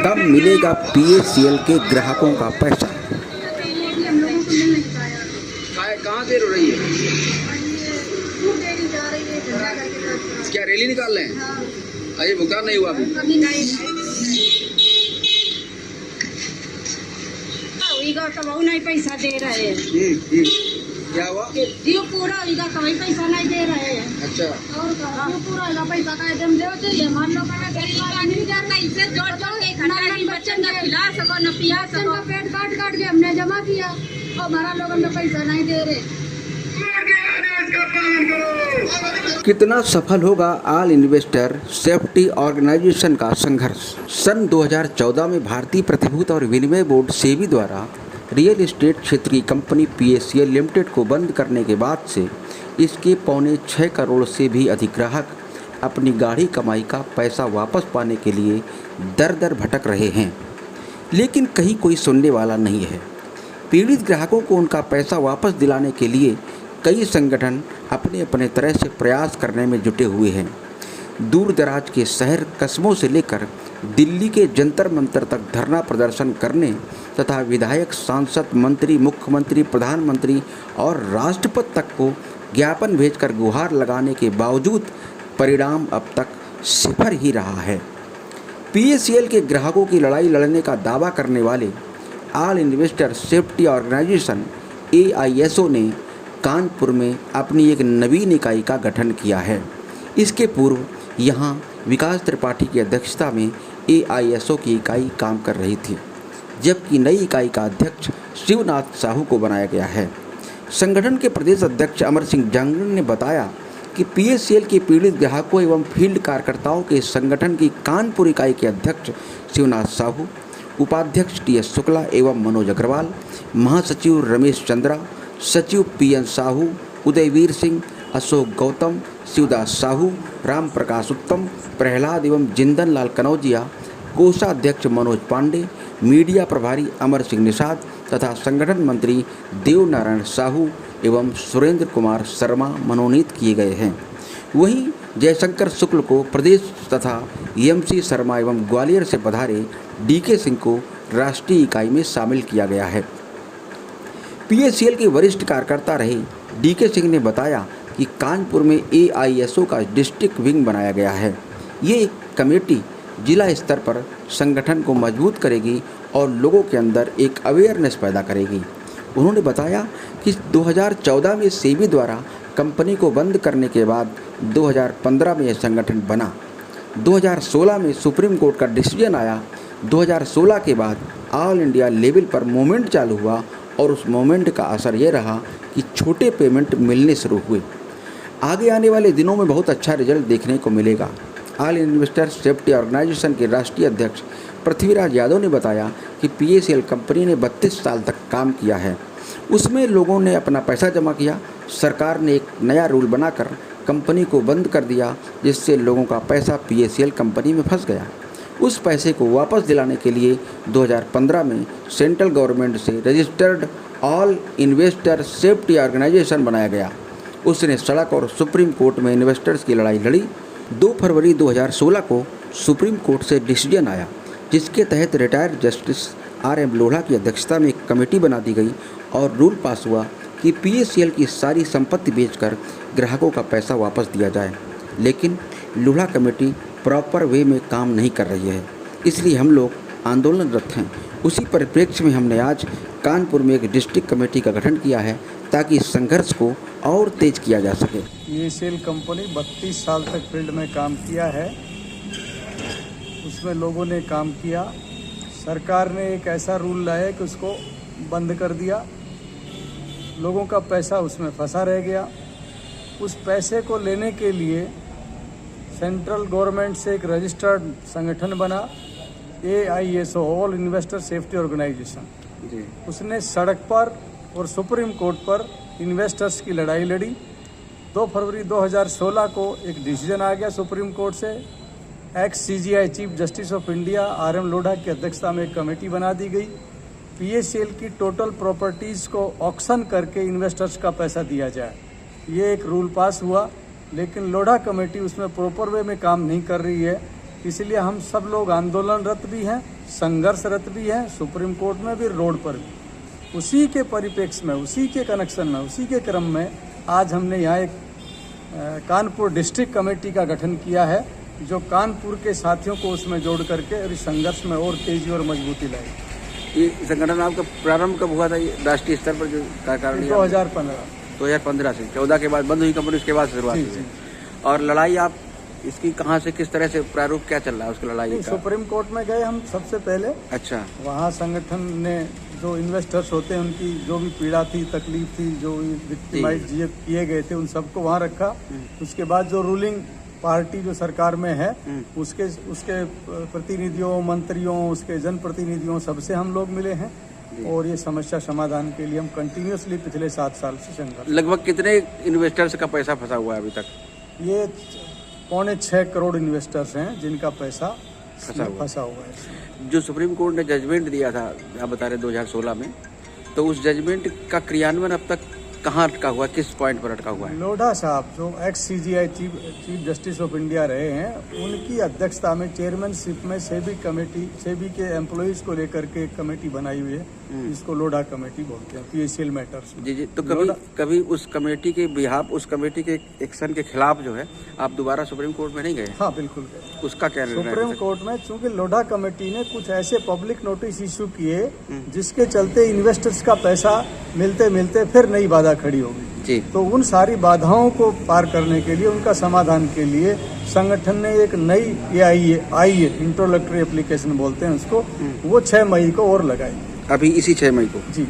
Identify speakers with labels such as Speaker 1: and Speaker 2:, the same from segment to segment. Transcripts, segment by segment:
Speaker 1: कब मिलेगा पीएसीएल के ग्राहकों का पैसा?
Speaker 2: कहाँ देर हो रही है? क्या रैली निकाल रहे हैं? अरे भुगतान नहीं हुआ अभी?
Speaker 3: नहीं पैसा दे रहे हैं।
Speaker 2: क्या हुआ?
Speaker 3: जो पूरा होगा कभी पैसा नहीं दे रहे हैं।
Speaker 2: अच्छा,
Speaker 3: और जो पूरा होगा पैसा का एकदम दे चाहिए। मान लो मैं गरीब आदमी का इसे जोड़ के बच्चन का खिला सको न पिया सको, पेट काट काट के हमने जमा किया और हमारा लोग हमें पैसा नहीं दे रहे।
Speaker 1: कितना सफल होगा ऑल इन्वेस्टर सेफ्टी ऑर्गेनाइजेशन का संघर्ष? सन 2014 में भारतीय प्रतिभूति और विनिमय बोर्ड सेबी द्वारा रियल एस्टेट क्षेत्र की कंपनी पीएसीएल लिमिटेड को बंद करने के बाद से इसके 6.25 करोड़ से भी अधिक ग्राहक अपनी गाढ़ी कमाई का पैसा वापस पाने के लिए दर दर भटक रहे हैं, लेकिन कहीं कोई सुनने वाला नहीं है। पीड़ित ग्राहकों को उनका पैसा वापस दिलाने के लिए कई संगठन अपने अपने तरह से प्रयास करने में जुटे हुए हैं। दूर दराज के शहर कस्बों से लेकर दिल्ली के जंतर मंतर तक धरना प्रदर्शन करने तथा विधायक, सांसद, मंत्री, मुख्यमंत्री, प्रधानमंत्री और राष्ट्रपति तक को ज्ञापन भेजकर गुहार लगाने के बावजूद परिणाम अब तक सिफर ही रहा है। पीएसीएल के ग्राहकों की लड़ाई लड़ने का दावा करने वाले All Investor Safety Organisation AISO ने कानपुर में अपनी एक नवीन इकाई का गठन किया है। इसके पूर्व यहाँ विकास त्रिपाठी की अध्यक्षता में AISO की इकाई काम कर रही थी, जबकि नई इकाई का अध्यक्ष शिवनाथ साहू को बनाया गया है। संगठन के प्रदेश अध्यक्ष अमर सिंह जांगड़ ने बताया कि पीएसीएल के पीड़ित ग्राहकों एवं फील्ड कार्यकर्ताओं के संगठन की कानपुर इकाई के अध्यक्ष शिवनाथ साहू, उपाध्यक्ष TS शुक्ला एवं मनोज अग्रवाल, महासचिव रमेश चंद्रा, सचिव PN साहू, उदयवीर सिंह, अशोक गौतम, शिवदास साहू, राम प्रकाश उत्तम, प्रहलाद एवं जिंदन लाल कनौजिया, कोषाध्यक्ष मनोज पांडे, मीडिया प्रभारी अमर सिंह निषाद तथा संगठन मंत्री देवनारायण साहू एवं सुरेंद्र कुमार शर्मा मनोनीत किए गए हैं। वहीं जयशंकर शुक्ल को प्रदेश तथा MC शर्मा एवं ग्वालियर से पधारे DK सिंह को राष्ट्रीय इकाई में शामिल किया गया है। पीएसीएल के वरिष्ठ कार्यकर्ता रहे DK सिंह ने बताया कि कानपुर में AISO का डिस्ट्रिक्ट विंग बनाया गया है। ये कमेटी जिला स्तर पर संगठन को मजबूत करेगी और लोगों के अंदर एक अवेयरनेस पैदा करेगी। उन्होंने बताया कि 2014 में सेबी द्वारा कंपनी को बंद करने के बाद 2015 में यह संगठन बना। 2016 में सुप्रीम कोर्ट का डिसीजन आया। 2016 के बाद ऑल इंडिया लेवल पर मूवमेंट चालू हुआ और उस मूवमेंट का असर ये रहा कि छोटे पेमेंट मिलने शुरू हुए। आगे आने वाले दिनों में बहुत अच्छा रिजल्ट देखने को मिलेगा। ऑल इन्वेस्टर सेफ्टी ऑर्गेनाइजेशन के राष्ट्रीय अध्यक्ष पृथ्वीराज यादव ने बताया कि पीएसीएल कंपनी ने 32 साल तक काम किया है। उसमें लोगों ने अपना पैसा जमा किया। सरकार ने एक नया रूल बनाकर कंपनी को बंद कर दिया, जिससे लोगों का पैसा पीएसीएल कंपनी में फंस गया। उस पैसे को वापस दिलाने के लिए 2015 में सेंट्रल गवर्नमेंट से registered All Investor Safety Organisation बनाया गया। उसने सड़क और सुप्रीम कोर्ट में इन्वेस्टर्स की लड़ाई लड़ी। 2 फरवरी 2016 को सुप्रीम कोर्ट से डिसीजन आया, जिसके तहत रिटायर्ड जस्टिस RM लोढ़ा की अध्यक्षता में एक कमेटी बना दी गई और रूल पास हुआ कि पीएसीएल की सारी संपत्ति बेचकर ग्राहकों का पैसा वापस दिया जाए। लेकिन लोढ़ा कमेटी प्रॉपर वे में काम नहीं कर रही है, इसलिए हम लोग आंदोलनरत हैं। उसी परिप्रेक्ष्य में हमने आज कानपुर में एक डिस्ट्रिक्ट कमेटी का गठन किया है ताकि इस संघर्ष को और तेज किया जा सके।
Speaker 4: पीएसीएल कंपनी 32 साल तक फील्ड में काम किया है, उसमें लोगों ने काम किया। सरकार ने एक ऐसा रूल लाया कि उसको बंद कर दिया। लोगों का पैसा उसमें फंसा रह गया। उस पैसे को लेने के लिए सेंट्रल गवर्नमेंट से एक रजिस्टर्ड संगठन बना, AISO All Investor Safety Organisation. उसने सड़क पर और सुप्रीम कोर्ट पर इन्वेस्टर्स की लड़ाई लड़ी। 2 फरवरी 2016 को एक डिसीजन आ गया सुप्रीम कोर्ट से। X CGI chief justice of India RM Lodha की अध्यक्षता में एक कमेटी बना दी गई। पीएसीएल की टोटल प्रॉपर्टीज़ को ऑक्शन करके इन्वेस्टर्स का पैसा दिया जाए, ये एक रूल पास हुआ। लेकिन लोढ़ा कमेटी उसमें प्रॉपर वे में काम नहीं कर रही है। इसलिए हम सब लोग आंदोलनरत भी हैं, संघर्षरत भी हैं, सुप्रीम कोर्ट में भी, रोड पर भी। उसी के परिप्रेक्ष्य में, उसी के कनेक्शन में, उसी के क्रम में आज हमने यहाँ एक कानपुर डिस्ट्रिक्ट कमेटी का गठन किया है, जो कानपुर के साथियों को उसमें जोड़ करके और इस संघर्ष में और तेजी और मजबूती लाई।
Speaker 1: ये संगठन आपका प्रारंभ कब हुआ था, ये राष्ट्रीय स्तर पर जो कार्यकारिणी?
Speaker 4: 2015
Speaker 1: से 14 के बाद बंद हुई कंपनी, उसके बाद शुरुआत
Speaker 4: जी,
Speaker 1: हुई।
Speaker 4: जी।
Speaker 1: और लड़ाई आप इसकी कहाँ से, किस तरह से प्रारूप क्या चल रहा है उसकी लड़ाई का?
Speaker 4: सुप्रीम कोर्ट में गए हम सबसे पहले।
Speaker 1: अच्छा।
Speaker 4: वहाँ संगठन ने जो इन्वेस्टर्स होते हैं उनकी जो भी पीड़ा थी, तकलीफ थी, जो विक्टिमाइज किए गए थे, उन सबको वहाँ रखा। उसके बाद जो रूलिंग पार्टी जो सरकार में है उसके प्रतिनिधियों, मंत्रियों, उसके जनप्रतिनिधियों, सबसे हम लोग मिले हैं और ये समस्या समाधान के लिए हम कंटिन्यूसली पिछले 7 साल से संघर्ष।
Speaker 1: लगभग कितने इन्वेस्टर्स का पैसा फंसा हुआ है अभी तक?
Speaker 4: ये 6.25 करोड़ इन्वेस्टर्स हैं जिनका पैसा फंसा हुआ है।
Speaker 1: जो सुप्रीम कोर्ट ने जजमेंट दिया था, आप बता रहे 2016 में, तो उस जजमेंट का क्रियान्वयन अब तक कहाँ अटका हुआ है, किस पॉइंट पर अटका हुआ है?
Speaker 4: लोढ़ा साहब जो x CGI chief justice of India रहे हैं, उनकी अध्यक्षता में चेयरमैनशिप में सेबी के एम्प्लॉइज को लेकर के एक कमेटी बनाई हुई है, इसको लोढ़ा कमेटी बोलते हैं, PACL मैटर्स।
Speaker 1: जी जी। तो कभी उस कमेटी के बिहाफ, उस कमेटी के एक्शन के खिलाफ जो है आप दोबारा सुप्रीम कोर्ट में नहीं गए?
Speaker 4: हाँ बिल्कुल गए।
Speaker 1: उसका क्या निर्णय?
Speaker 4: सुप्रीम कोर्ट में चूंकि लोढ़ा कमेटी ने कुछ ऐसे पब्लिक नोटिस इशू किए जिसके चलते इन्वेस्टर्स का पैसा मिलते मिलते फिर नई बाधा खड़ी होगी
Speaker 1: जी।
Speaker 4: तो उन सारी बाधाओं को पार करने के लिए, उनका समाधान के लिए संगठन ने एक नई आई है, इंट्रोडक्टरी एप्लीकेशन बोलते हैं उसको, वो 6 मई को और लगाई।
Speaker 1: अभी इसी 6 मई को?
Speaker 4: जी।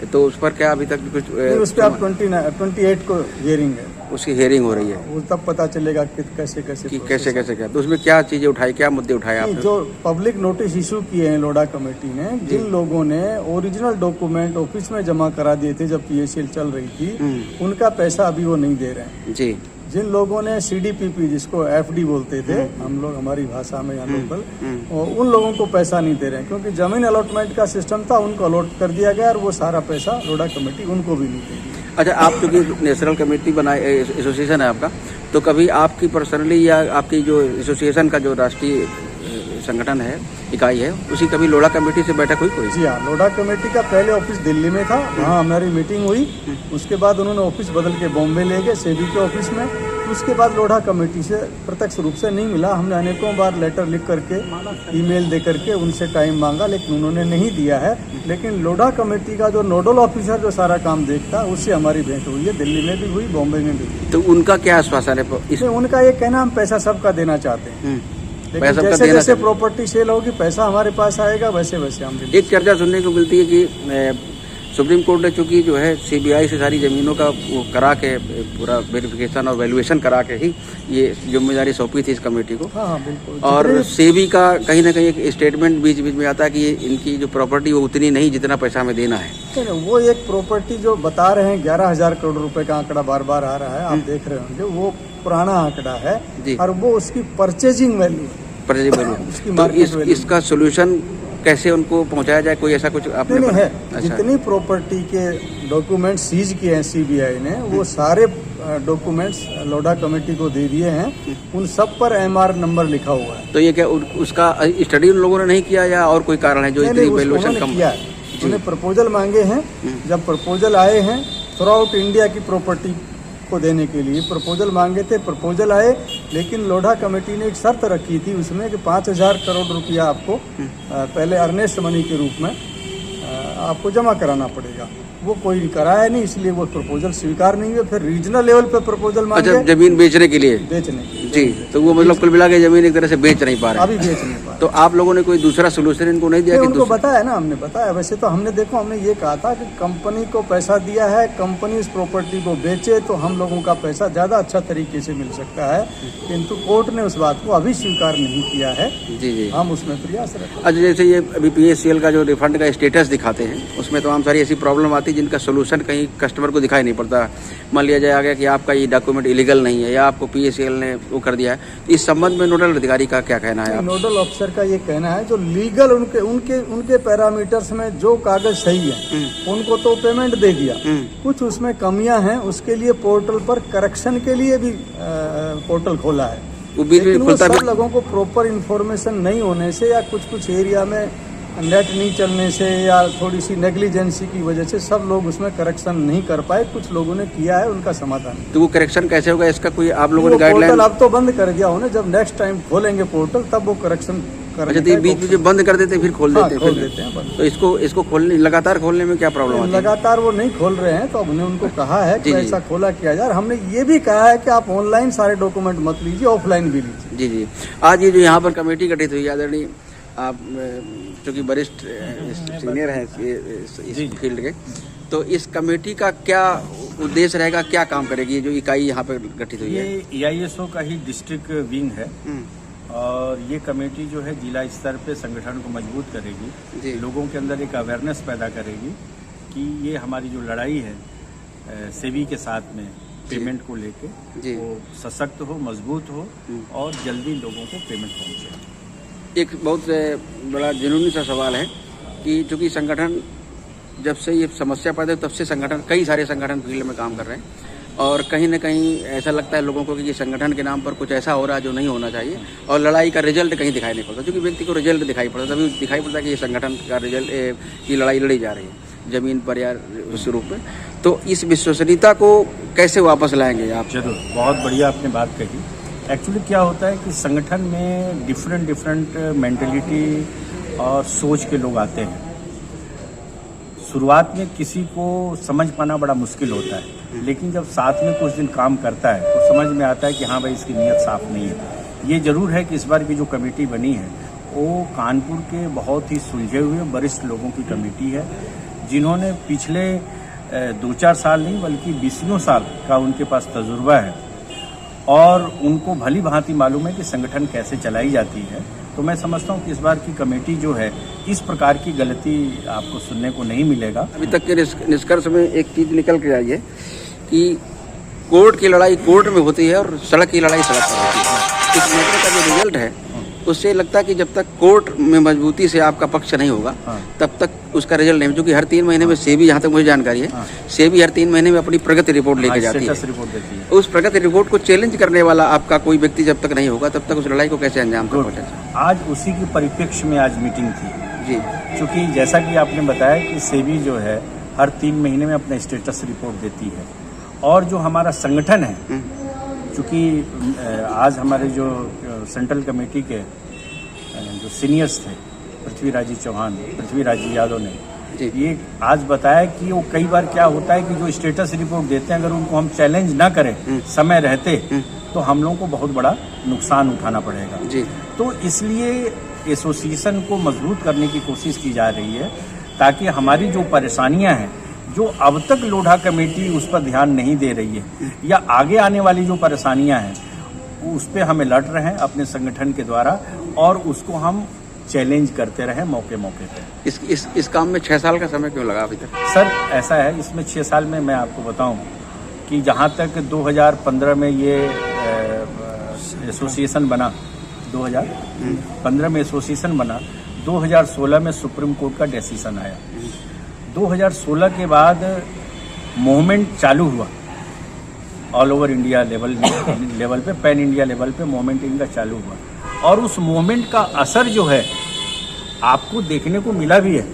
Speaker 1: तो उस पर क्या अभी तक कुछ?
Speaker 4: उस पर आप 28 को हियरिंग है,
Speaker 1: उसकी हियरिंग हो रही है।
Speaker 4: वो तब पता चलेगा कि कैसे
Speaker 1: क्या। तो उसमें क्या चीजें उठाई, क्या मुद्दे उठाए आपने?
Speaker 4: जो पब्लिक नोटिस इशू किए हैं लोढ़ा कमेटी ने, जिन लोगों ने ओरिजिनल डॉक्यूमेंट ऑफिस में जमा करा दिए थे जब PACL चल रही थी, उनका पैसा अभी वो नहीं दे रहे हैं
Speaker 1: जी।
Speaker 4: जिन लोगों ने CDPP, जिसको FD बोलते थे हम लोग हमारी भाषा में यहाँ लोकल, और उन लोगों को पैसा नहीं दे रहे हैं क्योंकि जमीन अलॉटमेंट का सिस्टम था, उनको अलॉट कर दिया गया और वो सारा पैसा लोढ़ा कमेटी उनको भी नहीं दे रही।
Speaker 1: अच्छा, आप चूँकि नेशनल कमेटी बनाए, एसोसिएशन है आपका, तो कभी आपकी पर्सनली या आपकी जो एसोसिएशन का जो राष्ट्रीय संगठन है, इकाई है, उसी कभी लोढ़ा कमेटी से बैठक हुई कोई?
Speaker 4: जी हाँ, लोढ़ा कमेटी का पहले ऑफिस दिल्ली में था, वहाँ हमारी मीटिंग हुई। उसके बाद उन्होंने ऑफिस बदल के बॉम्बे ले गए, सेबी के ऑफिस में। उसके बाद लोढ़ा कमेटी से प्रत्यक्ष रूप से नहीं मिला। हमने अनेकों बार लेटर लिख करके, ईमेल दे करके उनसे टाइम मांगा, लेकिन उन्होंने नहीं दिया है। लेकिन लोढ़ा कमेटी का जो नोडल ऑफिसर जो सारा काम देखता, उससे हमारी भेंट हुई है, दिल्ली में भी हुई, बॉम्बे में भी हुई।
Speaker 1: तो उनका क्या आश्वासन है?
Speaker 4: उनका ये कहना, हम पैसा सबका देना चाहते हैं, लेकिन जैसे जैसे प्रॉपर्टी सेल होगी पैसा हमारे पास आएगा, वैसे वैसे हम। एक
Speaker 1: चर्चा सुनने को मिलती है कि सुप्रीम कोर्ट ने चूंकि जो है CBI से सारी जमीनों का वो करा के पूरा वेरिफिकेशन और वैल्यूएशन करा के ही ये जिम्मेदारी सौंपी थी इस कमेटी को।
Speaker 4: हाँ बिल्कुल।
Speaker 1: और सेबी का कहीं ना कहीं एक स्टेटमेंट बीच बीच में आता है कि ये इनकी जो प्रॉपर्टी वो उतनी नहीं जितना पैसा हमें देना है।
Speaker 4: वो एक प्रॉपर्टी जो बता रहे हैं 11,000 करोड़ रुपए का आंकड़ा बार बार आ रहा है, आप देख रहे होंगे, वो पुराना आंकड़ा है और वो उसकी परचेजिंग वैल्यू उसकी मार्केट वैल्यू।
Speaker 1: इसका सोल्यूशन कैसे उनको पहुंचाया जाए, कोई ऐसा कुछ आपने?
Speaker 4: नहीं है। अच्छा। जितनी प्रॉपर्टी के डॉक्यूमेंट सीज किए हैं CBI ने, वो सारे डॉक्यूमेंट्स लोढ़ा कमेटी को दे दिए हैं, उन सब पर MR नंबर लिखा हुआ है।
Speaker 1: तो ये क्या उसका स्टडी उन लोगों ने नहीं किया या और कोई कारण है जो इतनी वैल्यूएशन कम
Speaker 4: किया है? उन्होंने प्रपोजल मांगे हैं, जब प्रपोजल आए हैं थ्रू आउट इंडिया की प्रॉपर्टी को देने के लिए प्रपोजल मांगे थे, प्रपोजल आए, लेकिन लोढ़ा कमेटी ने एक शर्त रखी थी उसमें कि 5,000 करोड़ रुपया आपको पहले अर्नेस्ट मनी के रूप में आपको जमा कराना पड़ेगा। वो कोई कराया नहीं, इसलिए वो प्रपोजल स्वीकार नहीं हुए। फिर रीजनल लेवल पे प्रपोजल मांगे।
Speaker 1: अच्छा, जमीन बेचने के लिए?
Speaker 4: बेचने
Speaker 1: जी। तो वो मतलब कुल मिला के जमीन एक तरह से बेच नहीं पा रहे,
Speaker 4: अभी बेच नहीं पा रहे।
Speaker 1: तो आप लोगों ने कोई दूसरा सोल्यूशन इनको नहीं दिया?
Speaker 4: उनको बताया ना, हमने बताया। वैसे तो हमने देखो, हमने ये कहा था कि कंपनी को पैसा दिया है, कंपनी इस प्रॉपर्टी को बेचे तो हम लोगों का पैसा ज्यादा अच्छा तरीके से मिल सकता है, किंतु कोर्ट ने उस बात को अभी स्वीकार नहीं किया है।
Speaker 1: जी जी।
Speaker 4: हम उसमें प्रयास रखें।
Speaker 1: अच्छा, जैसे ये अभी PACL का जो रिफंड का स्टेटस दिखाते हैं, उसमें तमाम सारी ऐसी प्रॉब्लम आती है जिनका सोल्यूशन कहीं कस्टमर को दिखाई नहीं पड़ता। मान लिया जाएगा कि आपका ये डॉक्यूमेंट इलीगल नहीं है या आपको PACL ने वो कर दिया है, इस संबंध में नोडल अधिकारी का क्या कहना है?
Speaker 4: नोडल ऑफिसर मैनेजर का ये कहना है, जो लीगल उनके पैरामीटर्स में जो कागज सही है उनको तो पेमेंट दे दिया, कुछ उसमें कमियां हैं, उसके लिए पोर्टल पर करेक्शन के लिए भी पोर्टल खोला है। लेकिन वो सब लोगों को प्रॉपर इन्फॉर्मेशन नहीं होने से या कुछ एरिया में नेट नहीं चलने से या थोड़ी सी नेग्लिजेंसी की वजह से सब लोग उसमें करेक्शन नहीं कर पाए। कुछ लोगों ने किया है, उनका समाधान।
Speaker 1: तो वो करेक्शन कैसे होगा, इसका कोई आप लोगों ने गाइडलाइन?
Speaker 4: पोर्टल अब तो बंद कर दिया उन्हें, जब नेक्स्ट टाइम खोलेंगे पोर्टल तब वो करेक्शन
Speaker 1: अच्छा, तो बीच में बंद कर देते फिर खोल देते हैं
Speaker 4: बंद।
Speaker 1: तो इसको खोलने लगातार खोलने में क्या प्रॉब्लम है?
Speaker 4: लगातार वो नहीं खोल रहे हैं, तो हमने उनको कहा है कि ऐसा खोला किया जाए। हमने ये भी कहा है कि आप ऑनलाइन सारे डॉक्यूमेंट मत लीजिए, ऑफलाइन भी लीजिए।
Speaker 1: जी। आज ये जो यहाँ पर कमेटी गठित हुई, आदरणीय आप चूँकि वरिष्ठ सीनियर हैं इस फील्ड के, तो इस कमेटी का क्या उद्देश्य रहेगा, क्या काम करेगी ये जो इकाई यहाँ पर गठित हुई है?
Speaker 5: ये AISO का ही डिस्ट्रिक्ट विंग है और ये कमेटी जो है जिला स्तर पे संगठन को मजबूत करेगी, लोगों के अंदर एक अवेयरनेस पैदा करेगी कि ये हमारी जो लड़ाई है सेबी के साथ में पेमेंट को लेके वो सशक्त हो, मजबूत हो और जल्दी लोगों को पेमेंट पहुँचे।
Speaker 1: एक बहुत बड़ा जुनूनी सा सवाल है कि चूँकि संगठन जब से ये समस्या पैदा हुई तब से संगठन, कई सारे संगठन फील्ड में काम कर रहे हैं और कहीं ना कहीं ऐसा लगता है लोगों को कि ये संगठन के नाम पर कुछ ऐसा हो रहा है जो नहीं होना चाहिए और लड़ाई का रिजल्ट कहीं दिखाई नहीं पड़ता। क्योंकि व्यक्ति को रिजल्ट दिखाई पड़ता, तभी दिखाई पड़ता है कि ये संगठन का रिजल्ट, ये लड़ाई लड़ी जा रही है जमीन पर या उस रूप में। तो इस विश्वसनीयता को कैसे वापस लाएंगे आप?
Speaker 5: जरूर, बहुत बढ़िया आपने बात कही। एक्चुअली क्या होता है कि संगठन में डिफरेंट मेंटलिटी और सोच के लोग आते हैं। शुरुआत में किसी को समझ पाना बड़ा मुश्किल होता है, लेकिन जब साथ में कुछ दिन काम करता है तो समझ में आता है कि हाँ भाई इसकी नीयत साफ नहीं है। ये जरूर है कि इस बार की जो कमेटी बनी है वो कानपुर के बहुत ही सुलझे हुए वरिष्ठ लोगों की कमेटी है, जिन्होंने पिछले 2-4 साल नहीं बल्कि 20 साल का उनके पास तजुर्बा है और उनको भली भांति मालूम है कि संगठन कैसे चलाई जाती है। तो मैं समझता हूँ कि इस बार की कमेटी जो है इस प्रकार की गलती आपको सुनने को नहीं मिलेगा।
Speaker 1: अभी तक के निष्कर्ष में एक चीज़ निकल के आई है कि कोर्ट की लड़ाई कोर्ट में होती है और सड़क की लड़ाई सड़क पर होती है। इस मैटर का जो रिजल्ट है उससे लगता है कि जब तक कोर्ट में मजबूती से आपका पक्ष नहीं होगा तब तक उसका रिजल्ट नहीं, क्योंकि हर 3 महीने में सेबी, जहाँ तक मुझे जानकारी है, सेबी हर 3 महीने में अपनी प्रगति रिपोर्ट लेके जाती है। उस प्रगति रिपोर्ट को चैलेंज करने वाला आपका कोई व्यक्ति जब तक नहीं होगा तब तक उस लड़ाई को कैसे अंजाम तक पहुँचा?
Speaker 5: आज उसी की परिप्रेक्ष्य में आज मीटिंग थी
Speaker 1: जी,
Speaker 5: क्योंकि जैसा कि आपने बताया कि सेबी जो है हर 3 महीने में अपना स्टेटस रिपोर्ट देती है और जो हमारा संगठन है, चूँकि आज हमारे जो सेंट्रल कमेटी के जो सीनियर्स थे पृथ्वीराज चौहान, पृथ्वीराज यादव ने ये आज बताया कि वो कई बार क्या होता है कि जो स्टेटस रिपोर्ट देते हैं अगर उनको हम चैलेंज ना करें समय रहते तो हम लोगों को बहुत बड़ा नुकसान उठाना पड़ेगा जी। तो इसलिए एसोसिएशन को मजबूत करने की कोशिश की जा रही है ताकि हमारी जो परेशानियां हैं, जो अब तक लोढ़ा कमेटी उस पर ध्यान नहीं दे रही है या आगे आने वाली जो परेशानियां हैं उस पर हमें लड़ रहे हैं अपने संगठन के द्वारा और उसको हम चैलेंज करते रहे मौके पे।
Speaker 1: इस काम में 6 साल का समय क्यों लगा अभी तक?
Speaker 5: सर ऐसा है, इसमें 6 साल में मैं आपको बताऊं कि जहां तक 2015 में ये एसोसिएशन बना, 2015 में एसोसिएशन बना, 2016 में सुप्रीम कोर्ट का डिसीजन आया। 2016 के बाद मूवमेंट चालू हुआ ऑल ओवर इंडिया लेवल पे, पैन इंडिया लेवल पे मूवमेंट इनका चालू हुआ और उस मूवमेंट का असर जो है आपको देखने को मिला भी है।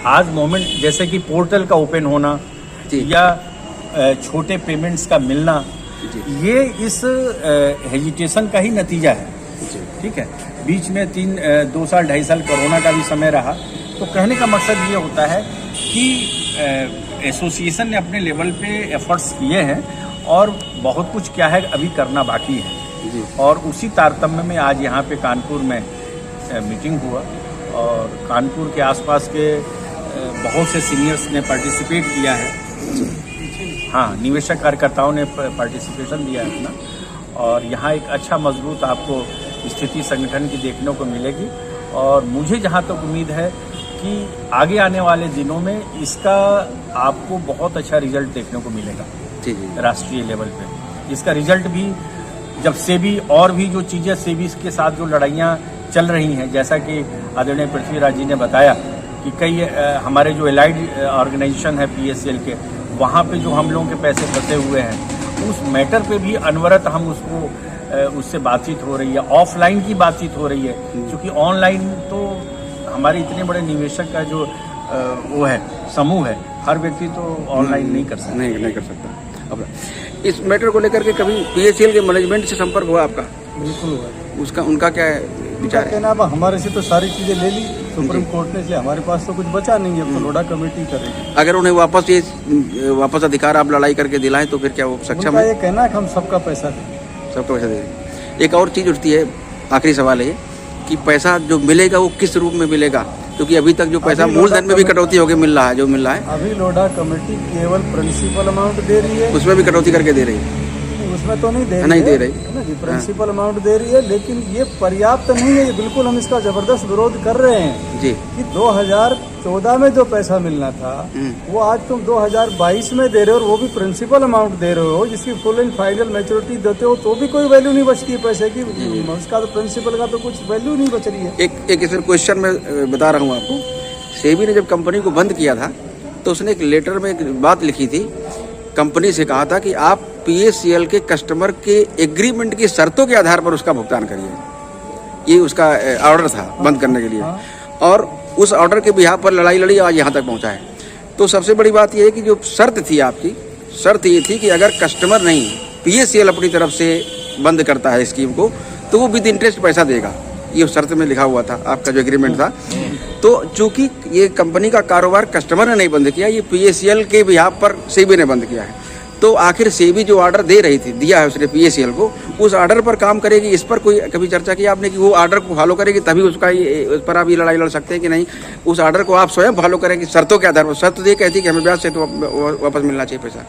Speaker 5: आज मूवमेंट जैसे कि पोर्टल का ओपन होना या छोटे पेमेंट्स का मिलना, ये इस हेजिटेशन का ही नतीजा है। ठीक है, बीच में 2 साल 2.5 साल कोरोना का भी समय रहा। तो कहने का मकसद ये होता है कि एसोसिएशन ने अपने लेवल पे एफर्ट्स किए हैं और बहुत कुछ क्या है अभी करना बाकी है और उसी तारतम्य में आज यहाँ पे कानपुर में मीटिंग हुआ और कानपुर के आसपास के बहुत से सीनियर्स ने पार्टिसिपेट किया है। हाँ, निवेशक कार्यकर्ताओं ने पार्टिसिपेशन दिया है अपना और यहाँ एक अच्छा मजबूत आपको स्थिति संगठन की देखने को मिलेगी और मुझे जहाँ तक उम्मीद है कि आगे आने वाले दिनों में इसका आपको बहुत अच्छा रिजल्ट देखने को मिलेगा राष्ट्रीय लेवल पे। इसका रिजल्ट भी जब सेबी और भी जो चीज़ें सेबी के साथ जो लड़ाइयाँ चल रही हैं। जैसा कि आदरणीय पृथ्वीराज जी ने बताया कि कई हमारे जो एलाइड ऑर्गेनाइजेशन है PACL के, वहाँ पे जो हम लोगों के पैसे फंसे हुए हैं, उस मैटर पे भी अनवरत हम उससे बातचीत हो रही है। ऑफलाइन की बातचीत हो रही है, क्योंकि ऑनलाइन तो हमारे इतने बड़े निवेशक का जो वो है समूह है, हर व्यक्ति तो ऑनलाइन नहीं कर सकता।
Speaker 1: नहीं कर सकता। अब इस मैटर को लेकर के कभी PACL के मैनेजमेंट से संपर्क हुआ आपका?
Speaker 4: बिल्कुल हुआ।
Speaker 1: उसका उनका क्या विचार है?
Speaker 4: कहना अब हमारे से तो सारी चीज़ें ले ली सुप्रीम कोर्ट ने, इसलिए हमारे पास तो कुछ बचा नहीं है। अब तो लोढ़ा कमेटी करेगी।
Speaker 1: अगर उन्हें वापस अधिकार आप लड़ाई करके दिलाएं तो फिर क्या वो सक्षम
Speaker 4: उनका
Speaker 1: है?
Speaker 4: ये कहना है कि हम सबका पैसा दें।
Speaker 1: सबको पैसा दे दें। एक और चीज़ उठती है, आखिरी सवाल है कि पैसा जो मिलेगा वो किस रूप में मिलेगा, क्योंकि अभी तक जो पैसा मूलधन में भी कटौती होकर मिल रहा है, जो मिल रहा है
Speaker 4: अभी लोढ़ा कमेटी केवल प्रिंसिपल अमाउंट दे रही है,
Speaker 1: उसमें भी कटौती करके दे रही है।
Speaker 4: उसमें तो नहीं दे रही
Speaker 1: नहीं
Speaker 4: है,
Speaker 1: दे रही
Speaker 4: है ना जी, प्रिंसिपल अमाउंट दे रही है, लेकिन ये पर्याप्त नहीं है। ये बिल्कुल हम इसका जबरदस्त विरोध कर रहे हैं
Speaker 1: जी
Speaker 4: कि 2014 में जो पैसा मिलना था वो आज तुम 2022 में दे रहे हो, और वो भी प्रिंसिपल अमाउंट दे रहे हो, जिसकी फुल एंड फाइनल मैच्योरिटी देते हो तो भी कोई वैल्यू नहीं बचती है पैसे की। उसका तो प्रिंसिपल का तो कुछ वैल्यू नहीं बच रही है।
Speaker 1: एक इसमें क्वेश्चन में बता रहा हूँ आपको। सेबी ने जब कंपनी को बंद किया था तो उसने एक लेटर में एक बात लिखी थी, कंपनी से कहा था कि आप PACL के कस्टमर के एग्रीमेंट की शर्तों के आधार पर उसका भुगतान करिए। ये उसका ऑर्डर था बंद करने के लिए, और उस ऑर्डर के बिहाफ पर लड़ाई लड़ी, आज यहाँ तक पहुँचा है। तो सबसे बड़ी बात यह है कि जो शर्त थी आपकी, शर्त ये थी कि अगर कस्टमर नहीं, PACL अपनी तरफ से बंद करता है स्कीम को, तो वो विद इंटरेस्ट पैसा देगा। ये शर्त में लिखा हुआ था, आपका जो एग्रीमेंट था। तो चूंकि ये कंपनी का कारोबार कस्टमर ने नहीं बंद किया, ये PACL के बिहाफ पर सेबी ने बंद किया है। तो आखिर सेबी जो ऑर्डर दे रही थी, दिया है उसने PACL को, उस ऑर्डर पर काम करेगी? इस पर कोई कभी चर्चा की आपने कि वो ऑर्डर को फॉलो करेगी तभी उस पर आप ये लड़ाई लड़ सकते हैं कि नहीं, उस ऑर्डर को आप स्वयं फॉलो करेंगे शर्तों के आधार पर? शर्त ये कहती है कि हमें ब्याज से तो वापस मिलना चाहिए पैसा।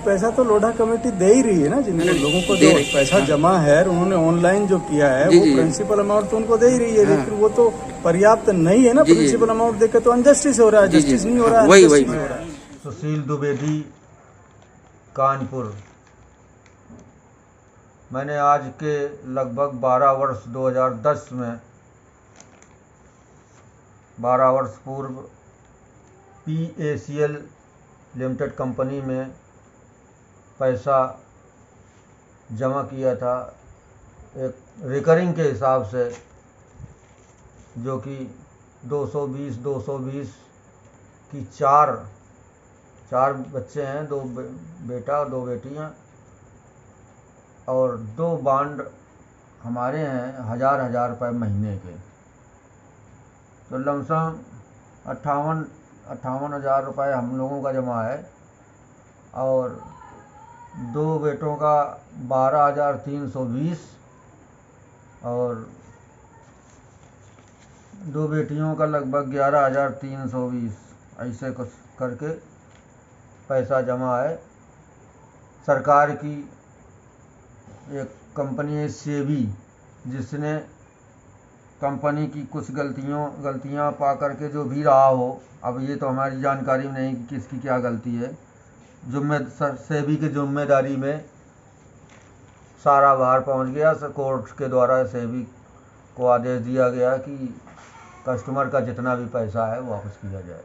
Speaker 4: पैसा तो लोढ़ा कमेटी दे ही रही है ना, जिन लोगों को जो पैसा जमा है, उन्होंने ऑनलाइन जो किया है, वो प्रिंसिपल अमाउंट तो उनको दे ही रही है। लेकिन वो तो पर्याप्त नहीं है ना। प्रिंसिपल अमाउंट देकर तो अनजस्टिस हो रहा है, जस्टिस नहीं हो रहा है, वही हो रहा है।
Speaker 6: सुशील द्विवेदी, कानपुर। मैंने आज के लगभग 12 वर्ष 2010 में 12 वर्ष पूर्व PACL लिमिटेड कंपनी में पैसा जमा किया था, एक रिकरिंग के हिसाब से, जो कि 220 की चार बच्चे हैं, 2 बेटा और 2 बेटियां, और 2 बॉन्ड हमारे हैं 1000 रुपये महीने के। तो लमसम 58,000 रुपये हम लोगों का जमा है, और 2 बेटों का 12,320 और 2 बेटियों का लगभग 11,320, ऐसे कुछ करके पैसा जमा है। सरकार की एक कंपनी है सेबी, जिसने कंपनी की कुछ गलतियां पा करके, जो भी रहा हो, अब ये तो हमारी जानकारी में नहीं कि किसकी क्या गलती है, सेबी की जिम्मेदारी में सारा बाहर पहुंच गया। कोर्ट के द्वारा सेबी को आदेश दिया गया कि कस्टमर का जितना भी पैसा है वो वापस किया जाए।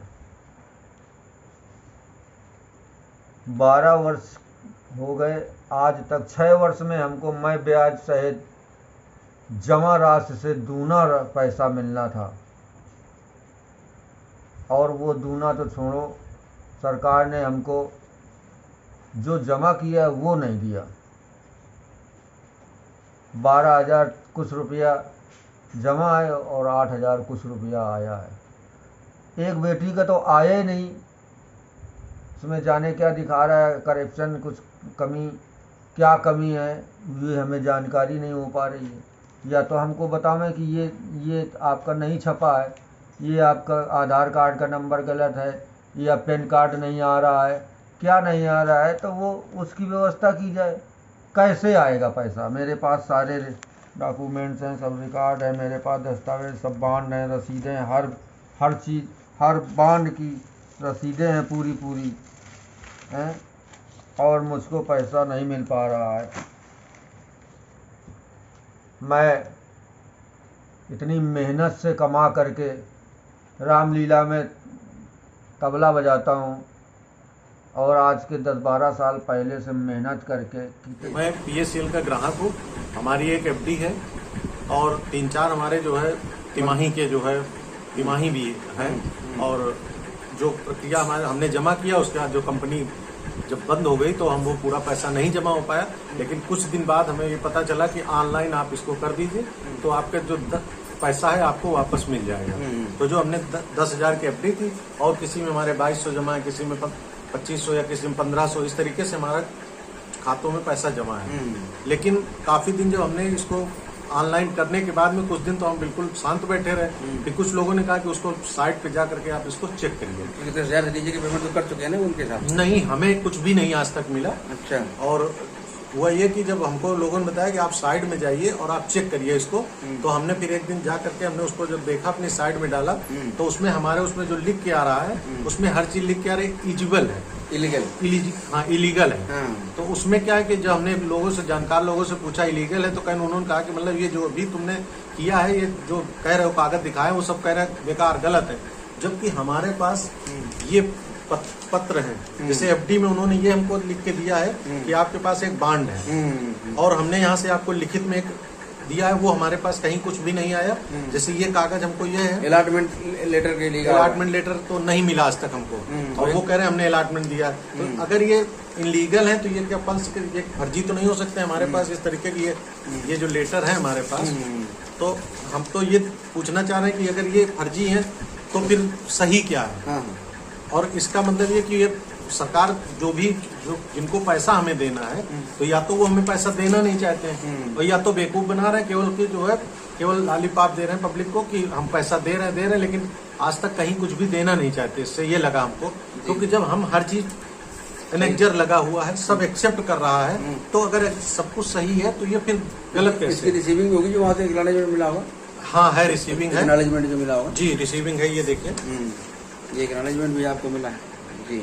Speaker 6: 12 वर्ष हो गए, आज तक 6 वर्ष में हमको मैं ब्याज सहित जमा राशि से दूना पैसा मिलना था, और वो दूना तो छोड़ो, सरकार ने हमको जो जमा किया है वो नहीं दिया। 12,000 कुछ रुपया जमा है और 8,000 कुछ रुपया आया है। एक बेटी का तो आया ही नहीं, उसमें जाने क्या दिखा रहा है, करप्शन, कुछ कमी, क्या कमी है ये हमें जानकारी नहीं हो पा रही है। या तो हमको बतावें कि ये आपका नहीं छपा है, ये आपका आधार कार्ड का नंबर गलत है, या पैन कार्ड नहीं आ रहा है, क्या नहीं आ रहा है, तो वो उसकी व्यवस्था की जाए। कैसे आएगा पैसा? मेरे पास सारे डॉक्यूमेंट्स हैं, सब रिकॉर्ड है मेरे पास, दस्तावेज, सब बॉन्ड हैं, रसीदें हैं, हर चीज़, हर बॉन्ड की रसीदें हैं पूरी हैं, और मुझको पैसा नहीं मिल पा रहा है। मैं इतनी मेहनत से कमा करके रामलीला में तबला बजाता हूँ और आज के 10-12 साल पहले से मेहनत करके।
Speaker 7: मैं PSCL का ग्राहक हूँ। हमारी एक FD है और 3-4 हमारे जो है तिमाही के जो है तिमाही भी हैं, और जो प्रक्रिया हमारे हमने जमा किया उसके बाद जो कंपनी जब बंद हो गई तो हम वो पूरा पैसा नहीं जमा हो पाया, लेकिन कुछ दिन बाद हमें ये पता चला कि ऑनलाइन आप इसको कर दीजिए तो आपका जो पैसा है आपको वापस मिल जाएगा। तो जो हमने 10,000 की FD थी और किसी में हमारे 2200 जमा है, किसी में 2500 या किसी में 1500, इस तरीके से हमारा खातों में पैसा जमा है। लेकिन काफी दिन जब हमने इसको ऑनलाइन करने के बाद में कुछ दिन तो हम बिल्कुल शांत बैठे रहे, फिर कुछ लोगों ने कहा कि उसको साइट पे जा करके आप इसको चेक करिए।
Speaker 2: 10,000 डीजे की पेमेंट तो कर चुके हैं ना उनके साथ?
Speaker 7: नहीं, हमें कुछ भी नहीं आज तक मिला।
Speaker 2: अच्छा।
Speaker 7: और हुआ ये कि जब हमको लोगों ने बताया कि आप साइड में जाइए और आप चेक करिए इसको, तो हमने फिर एक दिन जा करके हमने उसको जब देखा अपनी साइड में डाला तो उसमें हमारे उसमें जो लिख के आ रहा है उसमें हर चीज लिख के आ रही है इलिजिबल है, इलीगल है। तो उसमें क्या है कि जब हमने लोगों से जानकार लोगों से पूछा इलीगल है तो कहीं उन्होंने कहा कि मतलब ये जो अभी तुमने किया है, ये जो कह रहे हो कागज दिखाए वो सब कह रहे हैं बेकार, गलत है। जबकि हमारे पास ये पत्र है, जैसे FD में उन्होंने ये हमको लिख के दिया है कि आपके पास एक बांड है, और हमने यहाँ से आपको लिखित में एक दिया है, वो हमारे पास कहीं कुछ भी नहीं आया। जैसे ये कागज हमको ये है
Speaker 2: अलॉटमेंट लेटर के लिए,
Speaker 7: अलॉटमेंट लेटर तो नहीं मिला आज तक हमको, और वो कह रहे हैं हमने अलॉटमेंट दिया। तो अगर ये इनलीगल है तो ये क्या पल्स ये फर्जी तो नहीं हो सकते हमारे पास इस तरीके की ये जो लेटर है हमारे पास। तो हम तो ये पूछना चाह रहे हैं कि अगर ये फर्जी है तो फिर सही क्या है? और इसका मतलब ये कि ये सरकार जो जिनको पैसा हमें देना है तो या तो वो हमें पैसा देना नहीं चाहते हैं, और या तो बेवकूफ बना रहे हैं, केवल कि जो है केवल लॉलीपॉप दे रहे हैं पब्लिक को कि हम पैसा दे रहे हैं, लेकिन आज तक कहीं कुछ भी देना नहीं चाहते। इससे ये लगा हमको, क्योंकि जब हम हर चीज एनेक्जर लगा हुआ है, सब एक्सेप्ट कर रहा है, तो अगर सब कुछ सही है तो ये फिर गलत कैसे?
Speaker 2: इसकी रिसीविंग होगी जो वहाँ से एक्नॉलेजमेंट मिला होगा?
Speaker 7: हाँ है, रिसीविंग है,
Speaker 2: एक्नॉलेजमेंट जो मिला होगा
Speaker 7: जी, रिसीविंग है, ये देखिए
Speaker 2: ये एक्नॉलेजमेंट भी आपको मिला है जी।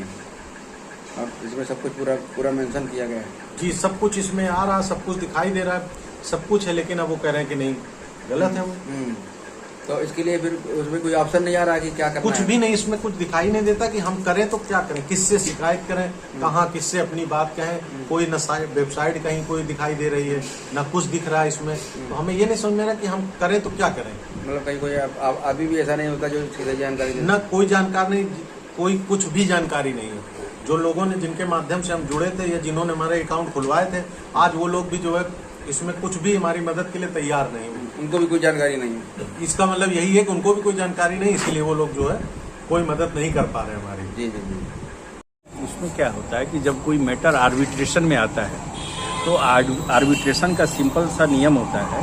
Speaker 2: अब इसमें सब कुछ पूरा मेंशन किया गया है
Speaker 7: जी, सब कुछ इसमें आ रहा है, सब कुछ दिखाई दे रहा है, सब कुछ है, लेकिन अब वो कह रहे हैं कि नहीं गलत है वो।
Speaker 2: तो इसके लिए फिर उसमें कोई ऑप्शन नहीं आ रहा कि क्या करना
Speaker 7: कुछ
Speaker 2: है?
Speaker 7: भी नहीं, इसमें कुछ दिखाई नहीं देता कि हम करें तो क्या करें, किससे शिकायत करें, कहाँ किससे अपनी बात कहें। कोई न वेबसाइट कहीं कोई दिखाई दे रही है, न कुछ दिख रहा है इसमें, तो हमें ये नहीं समझ में रहा कि हम करें तो क्या करें।
Speaker 2: मतलब कहीं कोई अभी भी ऐसा नहीं होता जो सीधे जानकारी
Speaker 7: न कोई जानकारी नहीं, कोई कुछ भी जानकारी नहीं है। जो लोगों ने जिनके माध्यम से हम जुड़े थे या जिन्होंने हमारे अकाउंट खुलवाए थे, आज वो लोग भी जो है इसमें कुछ भी हमारी मदद के लिए तैयार नहीं है,
Speaker 2: उनको भी कोई जानकारी नहीं है।
Speaker 7: इसका मतलब यही है कि उनको भी कोई जानकारी नहीं, इसलिए वो लोग जो है कोई मदद नहीं कर पा रहे हमारी।
Speaker 2: जी जी जी।
Speaker 5: उसमें क्या होता है कि जब कोई मैटर आर्बिट्रेशन में आता है तो आर्बिट्रेशन का सिंपल सा नियम होता है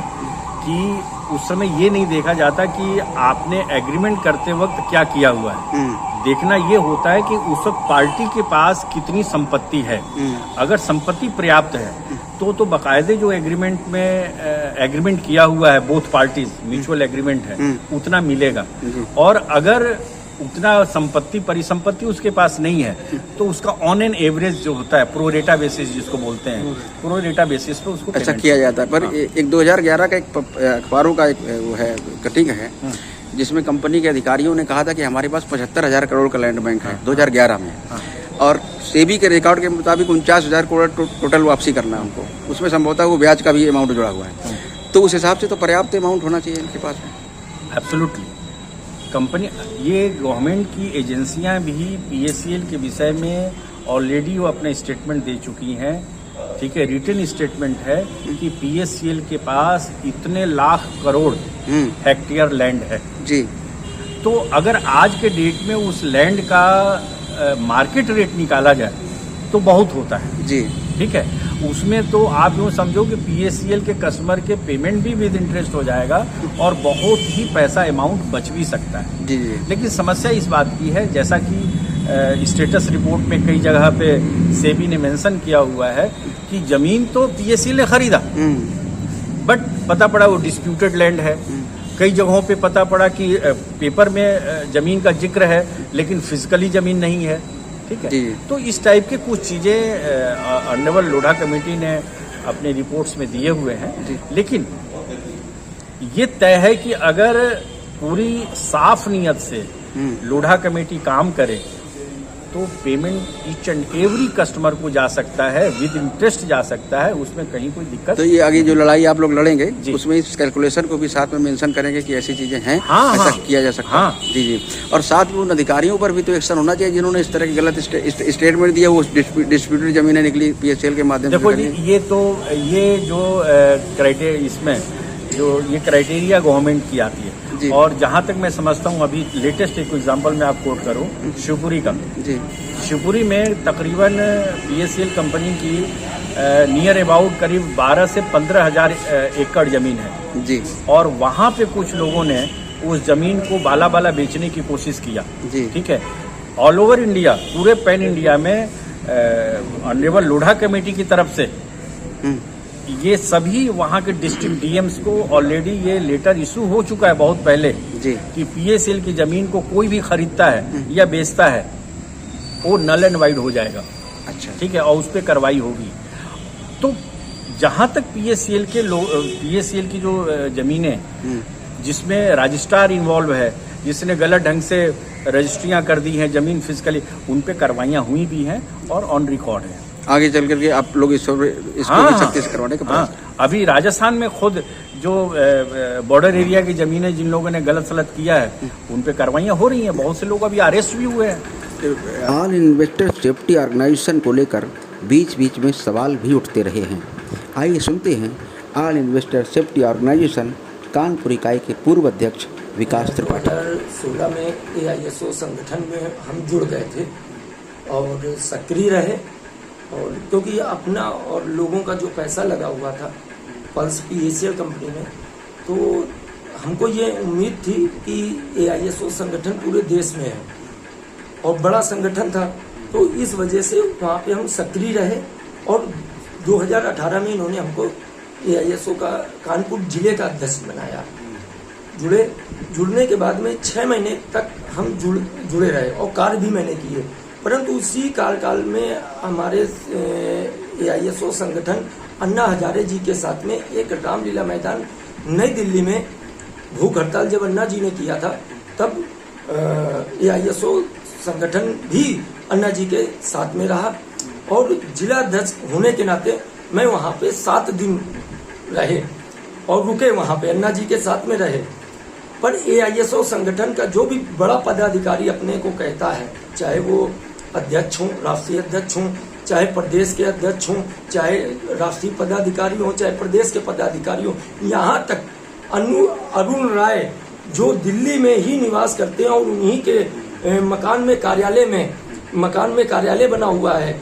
Speaker 5: कि उस समय ये नहीं देखा जाता कि आपने एग्रीमेंट करते वक्त क्या किया हुआ है। देखना ये होता है कि उस वक्त पार्टी के पास कितनी संपत्ति है। अगर संपत्ति पर्याप्त है तो बाकायदे जो एग्रीमेंट में एग्रीमेंट किया हुआ है, बोथ पार्टीज म्यूचुअल एग्रीमेंट है, उतना मिलेगा। और अगर उतना संपत्ति परिसंपत्ति उसके पास नहीं है तो उसका ऑन एन एवरेज जो होता है प्रोरेटा बेसिस जिसको बोलते हैं, प्रोरेटा बेसिस पे उसको
Speaker 2: अच्छा किया जाता है। पर एक 2011 का एक अखबारों का एक वो है कटिंग है जिसमें कंपनी के अधिकारियों ने कहा था कि हमारे पास 75,000 करोड़ का लैंड बैंक है 2011 में, और सेबी के रिकॉर्ड के मुताबिक 49,000 करोड़ टोटल वापसी करना है हमको। उसमें संभवतः वो ब्याज का भी अमाउंट जुड़ा हुआ है, तो उस हिसाब से तो पर्याप्त अमाउंट होना चाहिए इनके पास में।
Speaker 5: एब्सोल्युटली। कंपनी ये गवर्नमेंट की एजेंसियां भी PSCL के विषय में ऑलरेडी वो अपने स्टेटमेंट दे चुकी हैं, ठीक है, रिटन स्टेटमेंट है कि PSCL के पास इतने लाख करोड़ हेक्टेयर लैंड है
Speaker 2: जी।
Speaker 5: तो अगर आज के डेट में उस लैंड का मार्केट रेट निकाला जाए तो बहुत होता है
Speaker 2: जी,
Speaker 5: ठीक है। उसमें तो आप यूँ समझो कि PSCL के कस्टमर के पेमेंट भी विद इंटरेस्ट हो जाएगा और बहुत ही पैसा अमाउंट बच भी सकता है
Speaker 2: जी जी।
Speaker 5: लेकिन समस्या इस बात की है, जैसा कि स्टेटस रिपोर्ट में कई जगह पे सेबी ने मेंशन किया हुआ है कि जमीन तो PSCL ने खरीदा, बट पता पड़ा वो डिस्प्यूटेड लैंड है। कई जगहों पे पता पड़ा कि पेपर में जमीन का जिक्र है लेकिन फिजिकली जमीन नहीं है, ठीक है। तो इस टाइप के कुछ चीज़ें ऑनरेबल लोढ़ा कमेटी ने अपने रिपोर्ट्स में दिए हुए हैं, लेकिन ये तय है कि अगर पूरी साफ नीयत से लोढ़ा कमेटी काम करे तो payment each and every customer को जा सकता है, विद इंटरेस्ट जा सकता है, उसमें कहीं कोई दिक्कत।
Speaker 2: तो ये आगे जो लड़ाई आप लोग लड़ेंगे
Speaker 5: जी।
Speaker 2: उसमें इस कैलकुलेशन को भी साथ में मेंशन करेंगे कि ऐसी चीजें हैं,
Speaker 5: हाँ,
Speaker 2: ऐसा
Speaker 5: हाँ।
Speaker 2: किया जा सकता
Speaker 5: हाँ।
Speaker 2: है। जी जी। और साथ में उन अधिकारियों पर भी तो एक्शन होना चाहिए जिन्होंने इस तरह की गलत स्टेटमेंट दिया, वो डिस्प्यूटेड जमीनें निकली PSL के माध्यम से।
Speaker 5: देखो जी, ये जो क्राइटेरिया इसमें जो ये क्राइटेरिया गवर्नमेंट की आती है,
Speaker 2: जी।
Speaker 5: और जहां तक मैं समझता हूं, अभी लेटेस्ट एक एग्जांपल मैं आप कोट करूं शिवपुरी का।
Speaker 2: जी
Speaker 5: शिवपुरी में तकरीबन PSL कंपनी की नियर अबाउट करीब 12 से 15 हजार एकड़ जमीन है
Speaker 2: जी
Speaker 5: और वहां पे कुछ लोगों ने उस जमीन को बाला बाला बेचने की कोशिश किया।
Speaker 2: जी।
Speaker 5: ठीक है, ऑल ओवर इंडिया, पूरे पैन इंडिया में ऑनरेबल लोढ़ा कमेटी की तरफ से ये सभी वहां के डिस्ट्रिक्ट DMs को ऑलरेडी ये लेटर इशू हो चुका है बहुत पहले
Speaker 2: जी
Speaker 5: कि PSL की जमीन को कोई भी खरीदता है या बेचता है वो नल एंड वाइड हो जाएगा।
Speaker 2: अच्छा।
Speaker 5: ठीक है, और उस पर कार्रवाई होगी। तो जहां तक PSL की जो जमीनें जिसमें रजिस्ट्रार इन्वॉल्व है, जिसने गलत ढंग से रजिस्ट्रियां कर दी हैं जमीन फिजिकली, उन पे कार्रवाइयां हुई भी हैं और ऑन रिकॉर्ड है।
Speaker 2: आगे चल करके आप लोग इसको भी सख्ती से करवाने का प्रयास करें।
Speaker 5: अभी राजस्थान में खुद जो बॉर्डर एरिया की जमीनें जिन लोगों ने गलत सलत किया है उन पे कार्रवाइयां हो रही हैं, बहुत से लोग अभी अरेस्ट भी हुए हैं।
Speaker 1: ऑल इन्वेस्टर सेफ्टी ऑर्गेनाइजेशन को लेकर बीच बीच में सवाल भी उठते रहे हैं। आइए सुनते हैं All Investor Safety Organisation Kanpur इकाई के पूर्व अध्यक्ष विकास त्रिपाठी।
Speaker 8: 2016 में AISO संगठन में हम जुड़ गए थे और सक्रिय रहे, और क्योंकि अपना और लोगों का जो पैसा लगा हुआ था पल्स PSL कंपनी में, तो हमको ये उम्मीद थी कि AISO संगठन पूरे देश में है और बड़ा संगठन था, तो इस वजह से वहाँ पे हम सक्रिय रहे। और 2018 में इन्होंने हमको AISO का कानपुर जिले का अध्यक्ष बनाया। जुड़ने के बाद में 6 महीने तक हम जुड़े रहे और कार्य भी मैंने किए, परंतु उसी कार्यकाल में हमारे AISO संगठन अन्ना हजारे जी के साथ में एक रामलीला मैदान नई दिल्ली में भूख हड़ताल जब अन्ना जी ने किया था, तब AISO संगठन भी अन्ना जी के साथ में रहा और जिला अध्यक्ष होने के नाते मैं वहाँ पे 7 दिन रहे और रुके, वहाँ पे अन्ना जी के साथ में रहे। पर AISO संगठन का जो भी बड़ा पदाधिकारी अपने को कहता है, चाहे वो अध्यक्ष हों, राष्ट्रीय अध्यक्ष हों, चाहे प्रदेश के अध्यक्ष हों, चाहे राष्ट्रीय पदाधिकारी हों, चाहे प्रदेश के पदाधिकारी हों, यहाँ तक अरुण राय जो दिल्ली में ही निवास करते हैं और उन्हीं के मकान में कार्यालय बना हुआ है,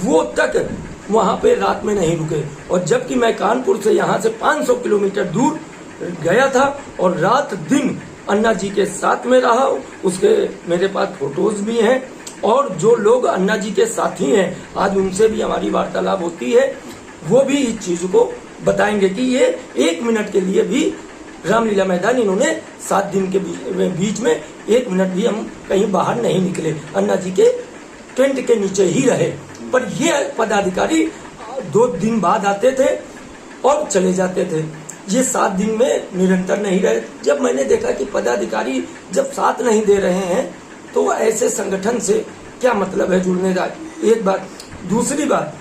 Speaker 8: वो तक वहाँ पे रात में नहीं रुके। और जबकि मैं कानपुर से यहाँ से 500 किलोमीटर दूर गया था और रात दिन अन्ना जी के साथ में रहा, उसके मेरे पास फोटोज भी हैं। और जो लोग अन्ना जी के साथी हैं, आज उनसे भी हमारी वार्तालाप होती है, वो भी इस चीज को बताएंगे कि ये 1 मिनट के लिए भी रामलीला मैदान इन्होंने 7 दिन के बीच में 1 मिनट भी हम कहीं बाहर नहीं निकले, अन्ना जी के टेंट के नीचे ही रहे। पर ये पदाधिकारी 2 दिन बाद आते थे और चले जाते थे, ये 7 दिन में निरंतर नहीं रहे। जब मैंने देखा कि पदाधिकारी जब साथ नहीं दे रहे हैं तो ऐसे संगठन से क्या मतलब है जुड़ने का, एक बात। दूसरी बात,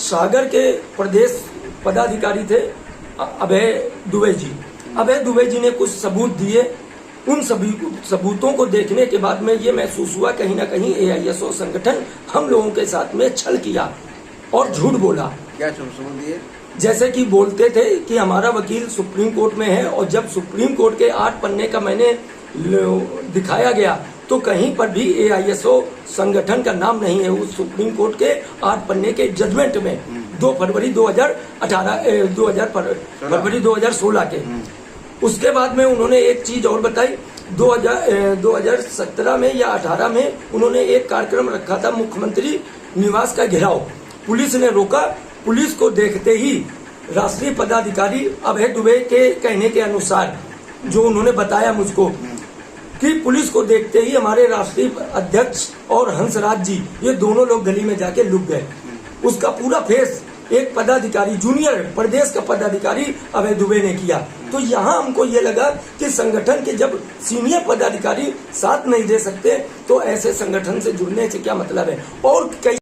Speaker 8: सागर के प्रदेश पदाधिकारी थे अभय दुबे जी। अभय दुबे जी ने कुछ सबूत दिए, उन सभी सबूतों को देखने के बाद में ये महसूस हुआ कहीं ना कहीं AISO संगठन हम लोगों के साथ में छल किया और झूठ बोला।
Speaker 2: क्या सबूत दिए?
Speaker 8: जैसे कि बोलते थे कि हमारा वकील सुप्रीम कोर्ट में है, और जब सुप्रीम कोर्ट के 8 पन्ने का मैंने दिखाया गया तो कहीं पर भी AISO संगठन का नाम नहीं है उस सुप्रीम कोर्ट के 8 पन्ने के जजमेंट में 2 फरवरी 2016 के। उसके बाद में उन्होंने एक चीज और बताई, 2017 में या 18 में उन्होंने एक कार्यक्रम रखा था मुख्यमंत्री निवास का घेराव, पुलिस ने रोका। पुलिस को देखते ही राष्ट्रीय पदाधिकारी अभय दुबे के कहने के अनुसार, जो उन्होंने बताया मुझको, कि पुलिस को देखते ही हमारे राष्ट्रीय अध्यक्ष और हंसराज जी ये दोनों लोग गली में जाके लुक गए। उसका पूरा फेस एक पदाधिकारी जूनियर प्रदेश का पदाधिकारी अभय दुबे ने किया। तो यहाँ हमको ये लगा कि संगठन के जब सीनियर पदाधिकारी साथ नहीं दे सकते तो ऐसे संगठन से जुड़ने से क्या मतलब है। और कई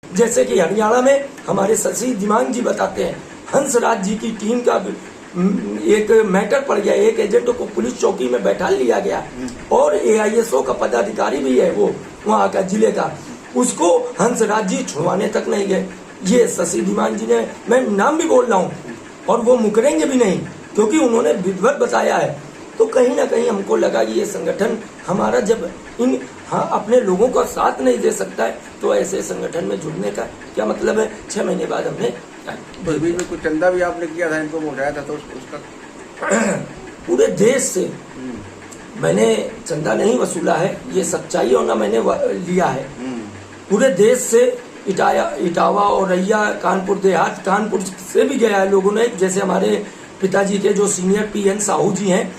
Speaker 8: जैसे कि हरियाणा में हमारे शशि दिमांग जी बताते हैं, हंसराज जी की टीम का एक मैटर पड़ गया, एक एजेंट को पुलिस चौकी में बैठा लिया गया और AISO का पदाधिकारी भी है वो वहाँ का जिले का, उसको हंसराज जी छुड़वाने तक नहीं गए। ये शशि दिमांग जी ने, मैं नाम भी बोल रहा हूँ और वो मुकरेंगे भी नहीं क्योंकि उन्होंने विधिवत बताया है। तो कहीं ना कहीं हमको लगा कि ये संगठन हमारा जब अपने लोगों का साथ नहीं दे सकता है तो ऐसे संगठन में जुड़ने का क्या मतलब है। 6 महीने बाद हमने
Speaker 2: बीच में कुछ चंदा भी आपने किया था, इनको पहुंचाया था, तो उसका
Speaker 8: पूरे देश से मैंने चंदा नहीं वसूला है, ये सच्चाई और ना मैंने लिया है। पूरे देश से इटावा औरैया कानपुर देहात, कानपुर से भी गया है लोगों ने। जैसे हमारे पिताजी के जो सीनियर PN साहू जी हैं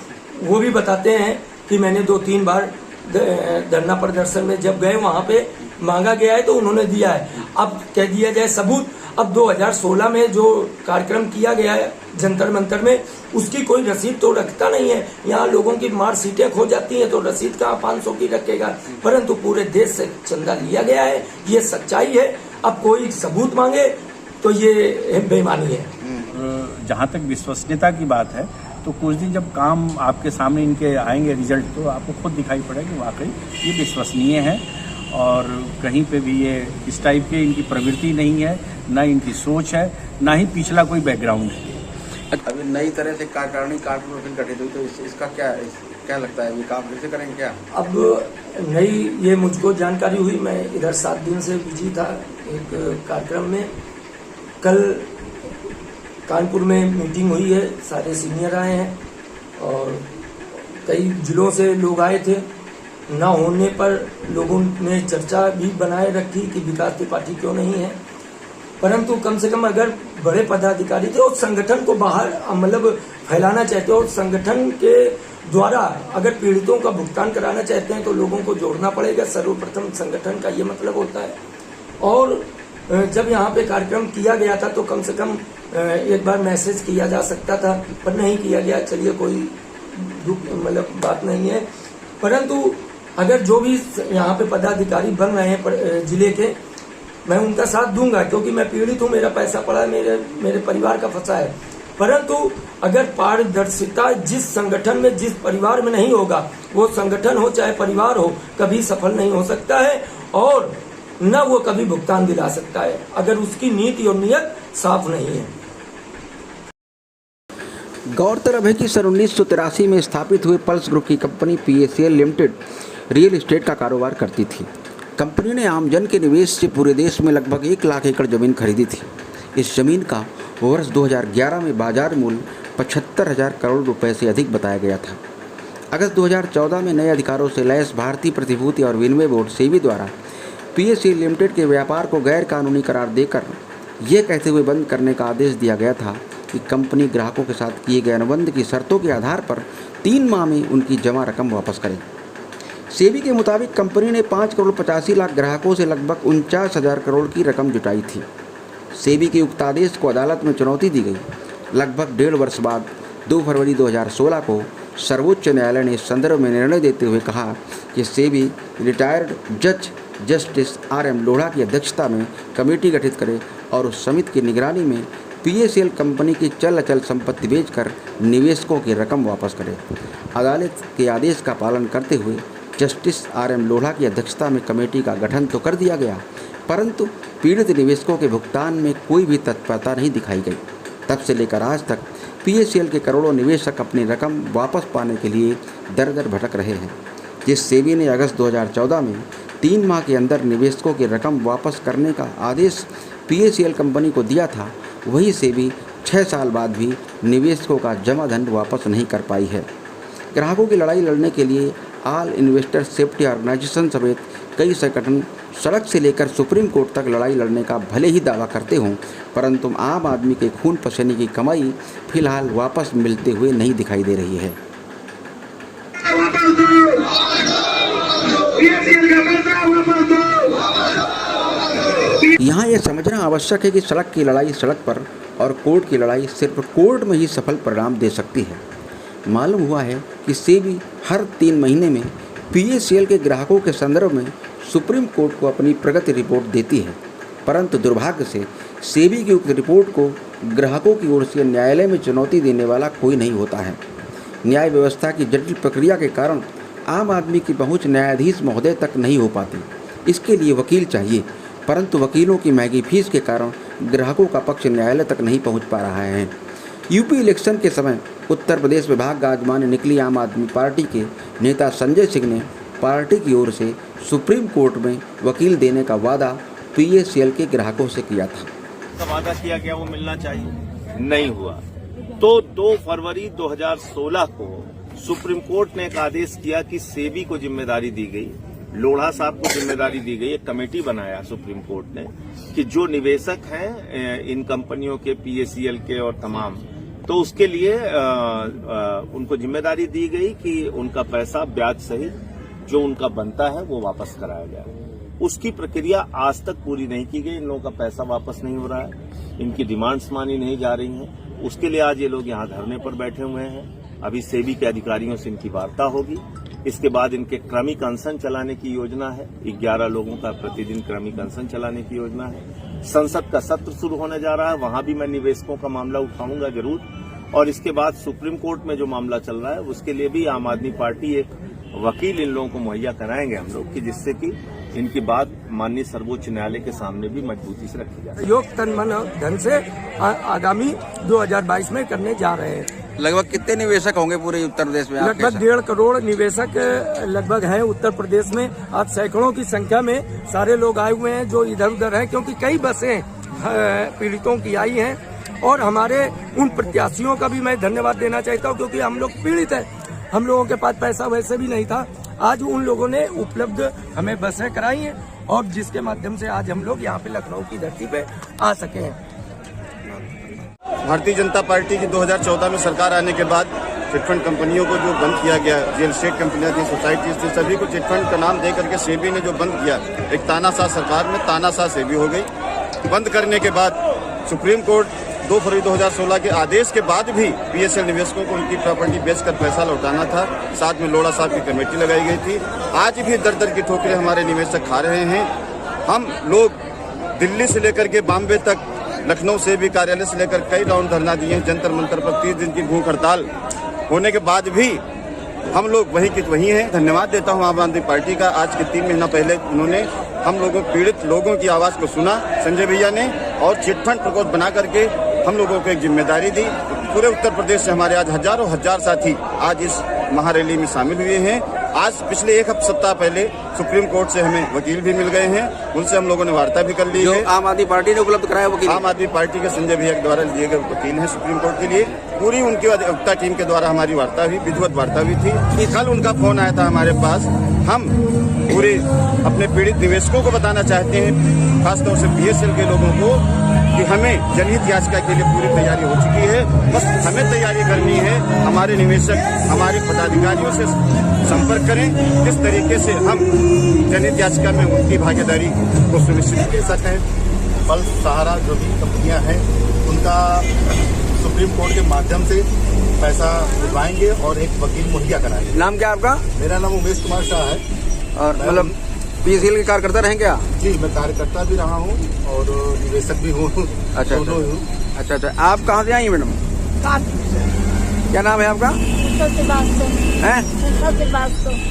Speaker 8: वो भी बताते हैं कि मैंने 2-3 बार धरना प्रदर्शन में जब गए वहां पे मांगा गया है तो उन्होंने दिया है। अब कह दिया जाए सबूत, अब 2016 में जो कार्यक्रम किया गया है जंतर मंतर में उसकी कोई रसीद तो रखता नहीं है। यहाँ लोगों की मार्कशीटें खो जाती हैं तो रसीद कहाँ 500 की रखेगा, परंतु पूरे देश से चंदा लिया गया है, ये सच्चाई है। अब कोई सबूत मांगे तो ये बेईमानी है।
Speaker 5: जहाँ तक विश्वसनीयता की बात है तो कुछ दिन जब काम आपके सामने इनके आएंगे रिजल्ट तो आपको खुद दिखाई पड़ेगा कि वाकई ये विश्वसनीय है और कहीं पे भी ये इस टाइप की इनकी प्रवृत्ति नहीं है, ना इनकी सोच है, ना ही पिछला कोई बैकग्राउंड है।
Speaker 2: अभी नई तरह से कार्यकारिणी कॉर्पोरेशन गठित हुई तो इसका क्या लगता है, ये काम कैसे करेंगे क्या?
Speaker 8: अब नई ये मुझको जानकारी हुई, मैं इधर 7 दिन से बिजी था एक कार्यक्रम में। कल कानपुर में मीटिंग हुई है, सारे सीनियर आए हैं और कई जिलों से लोग आए थे। न होने पर लोगों ने चर्चा भी बनाए रखी कि विकास त्रिपाठी क्यों नहीं है, परंतु कम से कम अगर बड़े पदाधिकारी थे और संगठन को बाहर मतलब फैलाना चाहते हो और संगठन के द्वारा अगर पीड़ितों का भुगतान कराना चाहते हैं तो लोगों को जोड़ना पड़ेगा, सर्वप्रथम संगठन का ये मतलब होता है। और जब यहाँ पे कार्यक्रम किया गया था तो कम से कम एक बार मैसेज किया जा सकता था, पर नहीं किया गया। चलिए कोई दुख मतलब बात नहीं है, परंतु अगर जो भी यहाँ पे पदाधिकारी बन रहे हैं जिले के, मैं उनका साथ दूंगा क्योंकि मैं पीड़ित हूँ, मेरा पैसा पड़ा है, मेरे परिवार का फंसा है। परंतु अगर पारदर्शिता जिस संगठन में जिस परिवार में नहीं होगा, वो संगठन हो चाहे परिवार हो, कभी सफल नहीं हो सकता है और न वो कभी भुगतान दिला सकता है अगर उसकी नीति और नियत साफ नहीं है।
Speaker 1: गौरतलब है कि सन 1983 में स्थापित हुए पल्स ग्रुप की company PACL limited real estate का कारोबार करती थी। कंपनी ने आमजन के निवेश से पूरे देश में लगभग 1 लाख एकड़ जमीन खरीदी थी। इस जमीन का वर्ष 2011 में बाजार मूल्य 75,000 करोड़ रुपए से अधिक बताया गया था। अगस्त 2014 में नए अधिकारों से लैस भारतीय प्रतिभूति और विनिमय बोर्ड सेबी द्वारा PACL लिमिटेड के व्यापार को गैर कानूनी करार देकर ये कहते हुए बंद करने का आदेश दिया गया था कि कंपनी ग्राहकों के साथ किए गए अनुबंध की शर्तों के आधार पर 3 माह में उनकी जमा रकम वापस करें। सेबी के मुताबिक कंपनी ने 5 करोड़ 85 लाख ग्राहकों से लगभग 49,000 करोड़ की रकम जुटाई थी। सेबी के उक्त आदेश को अदालत में चुनौती दी गई। लगभग 1.5 वर्ष बाद 2 फरवरी 2016 को सर्वोच्च न्यायालय ने इस संदर्भ में निर्णय देते हुए कहा कि सेबी रिटायर्ड जज जस्टिस RM लोढ़ा की अध्यक्षता में कमेटी गठित करे और उस समिति की निगरानी में PACL कंपनी की चल अचल संपत्ति बेचकर निवेशकों की रकम वापस करे। अदालत के आदेश का पालन करते हुए जस्टिस RM लोढ़ा की अध्यक्षता में कमेटी का गठन तो कर दिया गया, परंतु पीड़ित निवेशकों के भुगतान में कोई भी तत्परता नहीं दिखाई गई। तब से लेकर आज तक PACL के करोड़ों निवेशक अपनी रकम वापस पाने के लिए दर दर भटक रहे हैं। जिस सेबी ने अगस्त 2014 में 3 माह के अंदर निवेशकों की रकम वापस करने का आदेश PACL कंपनी को दिया था, वही सेबी 6 साल बाद भी निवेशकों का जमा धन वापस नहीं कर पाई है। ग्राहकों की लड़ाई लड़ने के लिए ऑल इन्वेस्टर सेफ्टी ऑर्गेनाइजेशन समेत कई संगठन सड़क से लेकर सुप्रीम कोर्ट तक लड़ाई लड़ने का भले ही दावा करते हों, परंतु आम आदमी के खून पसीने की कमाई फिलहाल वापस मिलते हुए नहीं दिखाई दे रही है। यहाँ यह समझना आवश्यक है कि सड़क की लड़ाई सड़क पर और कोर्ट की लड़ाई सिर्फ कोर्ट में ही सफल परिणाम दे सकती है। मालूम हुआ है कि सेबी हर 3 महीने में PACL के ग्राहकों के संदर्भ में सुप्रीम कोर्ट को अपनी प्रगति रिपोर्ट देती है, परंतु दुर्भाग्य से सेबी की उक्त रिपोर्ट को ग्राहकों की ओर से न्यायालय में चुनौती देने वाला कोई नहीं होता है। न्याय व्यवस्था की जटिल प्रक्रिया के कारण आम आदमी की पहुंच न्यायाधीश महोदय तक नहीं हो पाती। इसके लिए वकील चाहिए, परंतु वकीलों की महंगी फीस के कारण ग्राहकों का पक्ष न्यायालय तक नहीं पहुंच पा रहा है। यूपी इलेक्शन के समय उत्तर प्रदेश में भाग्य आजमाने निकली आम आदमी पार्टी के नेता संजय सिंह ने पार्टी की ओर से सुप्रीम कोर्ट में वकील देने का वादा PACL के ग्राहकों से किया था।
Speaker 9: वादा किया गया वो मिलना चाहिए, नहीं हुआ। तो 2 फरवरी 2016 को सुप्रीम कोर्ट ने एक आदेश किया कि सेबी को जिम्मेदारी दी गई, लोढ़ा साहब को जिम्मेदारी दी गई, एक कमेटी बनाया सुप्रीम कोर्ट ने कि जो निवेशक हैं इन कंपनियों के PACL के और तमाम, तो उसके लिए उनको जिम्मेदारी दी गई कि उनका पैसा ब्याज सहित जो उनका बनता है वो वापस कराया जाए। उसकी प्रक्रिया आज तक पूरी नहीं की गई। इन लोगों का पैसा वापस नहीं हो रहा है, इनकी डिमांड्स मानी नहीं जा रही हैं। उसके लिए आज ये लोग यहाँ धरने पर बैठे हुए हैं। अभी सेबी के अधिकारियों से इनकी वार्ता होगी। इसके बाद इनके क्रमिक अनशन चलाने की योजना है। 11 लोगों का प्रतिदिन क्रमिक अनशन चलाने की योजना है। संसद का सत्र शुरू होने जा रहा है, वहां भी मैं निवेशकों का मामला उठाऊंगा जरूर। और इसके बाद सुप्रीम कोर्ट में जो मामला चल रहा है उसके लिए भी आम आदमी पार्टी एक वकील इन लोगों को मुहैया कराएंगे हम लोग कि जिससे कि इनकी बात माननीय सर्वोच्च न्यायालय के सामने भी मजबूती से रखी जाए।
Speaker 8: योग तन मन धन से आगामी 2022 में करने जा रहे हैं।
Speaker 2: लगभग कितने निवेशक होंगे पूरे उत्तर प्रदेश में?
Speaker 8: लगभग 1.5 करोड़ निवेशक लगभग हैं उत्तर प्रदेश में। आज सैकड़ों की संख्या में सारे लोग आए हुए हैं जो इधर उधर हैं, क्योंकि कई बसें पीड़ितों की आई हैं। और हमारे उन प्रत्याशियों का भी मैं धन्यवाद देना चाहता हूं, क्योंकि हम लोग पीड़ित हैं, हम लोगों के पास पैसा वैसे भी नहीं था। आज उन लोगों ने उपलब्ध हमें बसें कराई हैं और जिसके माध्यम से आज हम लोग यहाँ पे लखनऊ की धरती पे आ सके हैं।
Speaker 10: भारतीय जनता पार्टी की 2014 में सरकार आने के बाद चिटफंड कंपनियों को जो बंद किया गया, रियल एस्टेट कंपनियां थी, सोसाइटीज थी, सभी को चिटफंड का नाम दे करके सेबी ने जो बंद किया, एक तानाशाह सरकार में तानाशाह सेबी हो गई। बंद करने के बाद सुप्रीम कोर्ट 2 फरवरी 2016 के आदेश के बाद भी PACL निवेशकों को उनकी प्रॉपर्टी बेचकर पैसा लौटाना था। साथ में लोढ़ा साहब की कमेटी लगाई गई थी। आज भी दर दर की ठोकरें हमारे निवेशक खा रहे हैं। हम लोग दिल्ली से लेकर के बॉम्बे तक, लखनऊ से भी कार्यालय से लेकर कई राउंड धरना दिए हैं। जंतर मंतर पर 30 दिन की भूख हड़ताल होने के बाद भी हम लोग वहीं की वहीं हैं। धन्यवाद देता हूं आम आदमी पार्टी का। आज के 3 महीना पहले उन्होंने हम लोगों पीड़ित लोगों की आवाज को सुना, संजय भैया ने, और चिटफंड प्रकोष्ठ बना करके हम लोगों को एक जिम्मेदारी दी। पूरे उत्तर प्रदेश से हमारे आज हजारों हजार साथी आज इस महारैली में शामिल हुए हैं। आज पिछले 1 सप्ताह पहले सुप्रीम कोर्ट से हमें वकील भी मिल गए हैं, उनसे हम लोगों ने वार्ता भी कर ली है।
Speaker 2: आम आदमी पार्टी ने उपलब्ध कराया वकील,
Speaker 10: आम आदमी पार्टी के संजय भैया के द्वारा लिए गए वकील हैं सुप्रीम कोर्ट के लिए। पूरी उनकी अधिवक्ता टीम के द्वारा हमारी वार्ता हुई, विधिवत वार्ता हुई थी। कल उनका फोन आया था हमारे पास। हम पूरे अपने पीड़ित निवेशकों को बताना चाहते हैं, खासतौर से PACL के लोगों को, कि हमें जनहित याचिका के लिए पूरी तैयारी हो चुकी है। बस हमें तैयारी करनी है। हमारे निवेशक हमारे पदाधिकारियों से संपर्क करें, किस तरीके से हम जनहित याचिका में उनकी भागीदारी को सुनिश्चित कर सकें।
Speaker 7: पल्स सहारा जो भी कंपनियां हैं उनका सुप्रीम कोर्ट के माध्यम से पैसा दिलवाएंगे और एक वकील मुहैया कराएंगे।
Speaker 2: नाम क्या आपका?
Speaker 7: मेरा नाम उमेश कुमार शाह है।
Speaker 2: और मतलब PACL के कार्यकर्ता रहें क्या?
Speaker 7: जी, मैं कार्यकर्ता भी रहा हूँ और निवेशक भी हूँ।
Speaker 2: अच्छा अच्छा अच्छा। आप कहाँ से आई हैं मैडम? क्या नाम है आपका? हैं?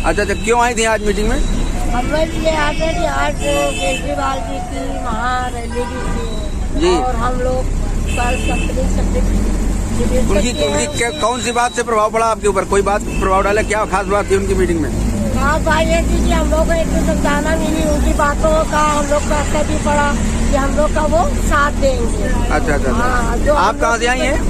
Speaker 2: अच्छा अच्छा। क्यों आई थी आज मीटिंग में?
Speaker 3: हम इसलिए आते थे, आज केजरीवाल जी की महारैली थी
Speaker 2: जी,
Speaker 3: और हम लोग
Speaker 2: उनकी कौन सी बात से प्रभाव पड़ा आपके ऊपर? कोई बात प्रभाव डाला? क्या खास बात थी उनकी मीटिंग में?
Speaker 3: हाँ भाई, ये कि हम लोग को एक तो समझाना नहीं, उनकी बातों का हम लोग का असर भी पड़ा कि हम लोग का वो साथ देंगे।
Speaker 2: अच्छा अच्छा।
Speaker 3: हाँ,
Speaker 2: आप कहाँ से आई हैं?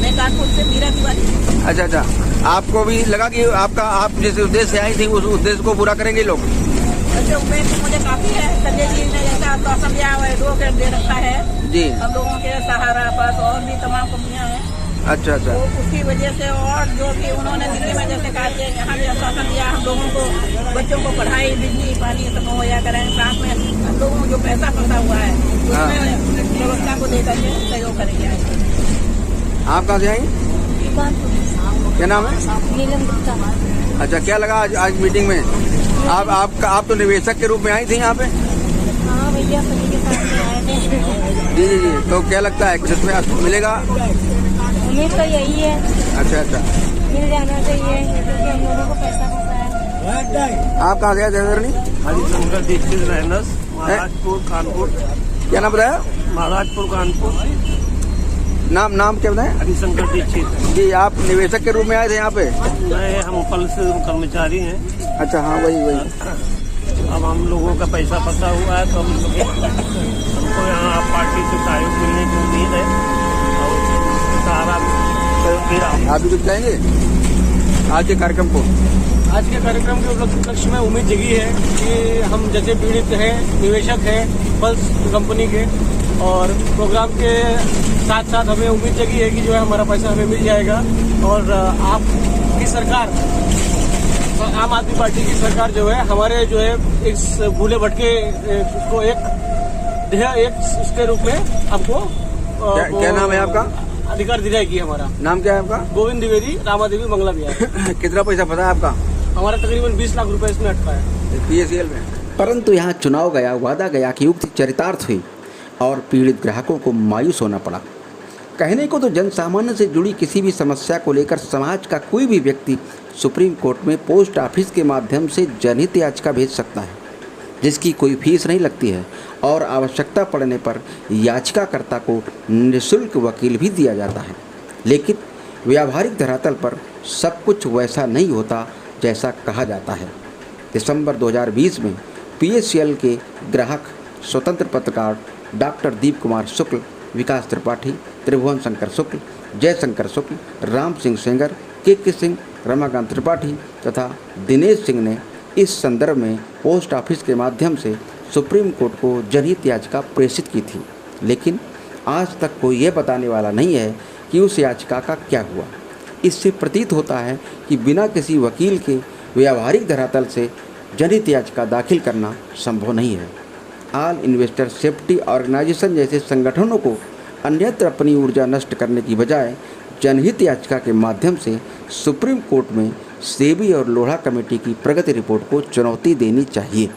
Speaker 3: मैं कानपुर से, मीरा तिवारी।
Speaker 2: अच्छा अच्छा। आपको भी लगा कि आपका आप जिस उद्देश्य से आई थी उस उद्देश्य को पूरा करेंगे लोग?
Speaker 3: अच्छा, उम्मीद तो मुझे काफी है। संजय जी ने जैसा आश्वासन दिया है दे रखा है जी। हम लोगों के सहारा पास और भी तमाम कंपनियां हैं,
Speaker 2: अच्छा अच्छा।
Speaker 11: तो उसकी वजह से और जो भी उन्होंने दिल्ली में जैसे कहा कि यहाँ भी आश्वासन दिया हम लोगों को, बच्चों को पढ़ाई बिजली पानी सब मुहैया करेंगे, साथ में हम लोगों को जो पैसा फंसा हुआ है उसमें व्यवस्था को लेकर के सहयोग करेंगे।
Speaker 2: आप कहाँ से आई? क्या नाम है?
Speaker 3: नीलम गुप्ता।
Speaker 2: अच्छा, क्या लगा आज मीटिंग में? आप तो निवेशक के रूप में आई थी यहाँ पे?
Speaker 3: हाँ भैया, सभी के साथ में आए थे।
Speaker 2: जी जी जी। तो क्या लगता है किस में मिलेगा?
Speaker 3: उम्मीद तो यही है।
Speaker 2: अच्छा अच्छा।
Speaker 3: मिल जाना चाहिए क्योंकि हम लोगों को पैसा फंसा है।
Speaker 2: आप कहाँ से आए देवधरनी?
Speaker 5: हरिशंकर दीक्षित रहनस, महाराजपुर कानपुर।
Speaker 2: क्या नाम बताया?
Speaker 5: महाराजपुर कानपुर।
Speaker 2: नाम क्या बताएं?
Speaker 5: हरिशंकर दीक्षित
Speaker 2: जी। आप निवेशक के रूप में आए थे यहाँ पे?
Speaker 5: हम पल्स कर्मचारी हैं।
Speaker 2: अच्छा, हाँ वही।
Speaker 5: अब हम लोगों का पैसा फंसा हुआ है तो हमको यहाँ पार्टी से सहयोग मिलने की उम्मीद है और सारा
Speaker 2: आप भी कुछ कहेंगे आज के कार्यक्रम को?
Speaker 12: आज के कार्यक्रम के उपलक्ष्य में उम्मीद जगी है कि हम जैसे पीड़ित हैं, निवेशक हैं पल्स कंपनी के, और प्रोग्राम के साथ साथ हमें उम्मीद जगी है कि जो है हमारा पैसा हमें मिल जाएगा और आपकी सरकार, आम आदमी पार्टी की सरकार जो है हमारे जो है इस भूले भटके को एक उसके रूप में हमको
Speaker 2: क्या नाम है आपका?
Speaker 12: अधिकार दिलाएगी। हमारा
Speaker 2: नाम क्या है आपका?
Speaker 12: गोविंद द्विवेदी, रामा देवी, मंगला बिहार।
Speaker 2: कितना पैसा फंसा है आपका?
Speaker 12: हमारा तकरीबन 20 लाख रुपए इसमें अटका है
Speaker 2: PACL में।
Speaker 1: परंतु यहाँ चुनाव गया, वादा गया कि युक्ति चरितार्थ हुई और पीड़ित ग्राहकों को मायूस होना पड़ा। कहने को तो जन सामान्य से जुड़ी किसी भी समस्या को लेकर समाज का कोई भी व्यक्ति सुप्रीम कोर्ट में पोस्ट ऑफिस के माध्यम से जनहित याचिका भेज सकता है, जिसकी कोई फीस नहीं लगती है और आवश्यकता पड़ने पर याचिकाकर्ता को निःशुल्क वकील भी दिया जाता है। लेकिन व्यावहारिक धरातल पर सब कुछ वैसा नहीं होता जैसा कहा जाता है। दिसंबर 2020 में PACL के ग्राहक स्वतंत्र पत्रकार डॉक्टर दीप कुमार शुक्ल, विकास त्रिपाठी, त्रिभुवन शंकर शुक्ल, जयशंकर शुक्ल, राम सिंह सेंगर, KK सिंह, रमाकांत त्रिपाठी तथा दिनेश सिंह ने इस संदर्भ में पोस्ट ऑफिस के माध्यम से सुप्रीम कोर्ट को जनहित याचिका प्रेषित की थी। लेकिन आज तक कोई ये बताने वाला नहीं है कि उस याचिका का क्या हुआ। इससे प्रतीत होता है कि बिना किसी वकील के व्यावहारिक धरातल से जनहित याचिका दाखिल करना संभव नहीं है। ऑल इन्वेस्टर सेफ्टी ऑर्गेनाइजेशन जैसे संगठनों को अन्यत्र अपनी ऊर्जा नष्ट करने की बजाय जनहित याचिका के माध्यम से सुप्रीम कोर्ट में सेबी और लोढ़ा कमेटी की प्रगति रिपोर्ट को चुनौती देनी चाहिए।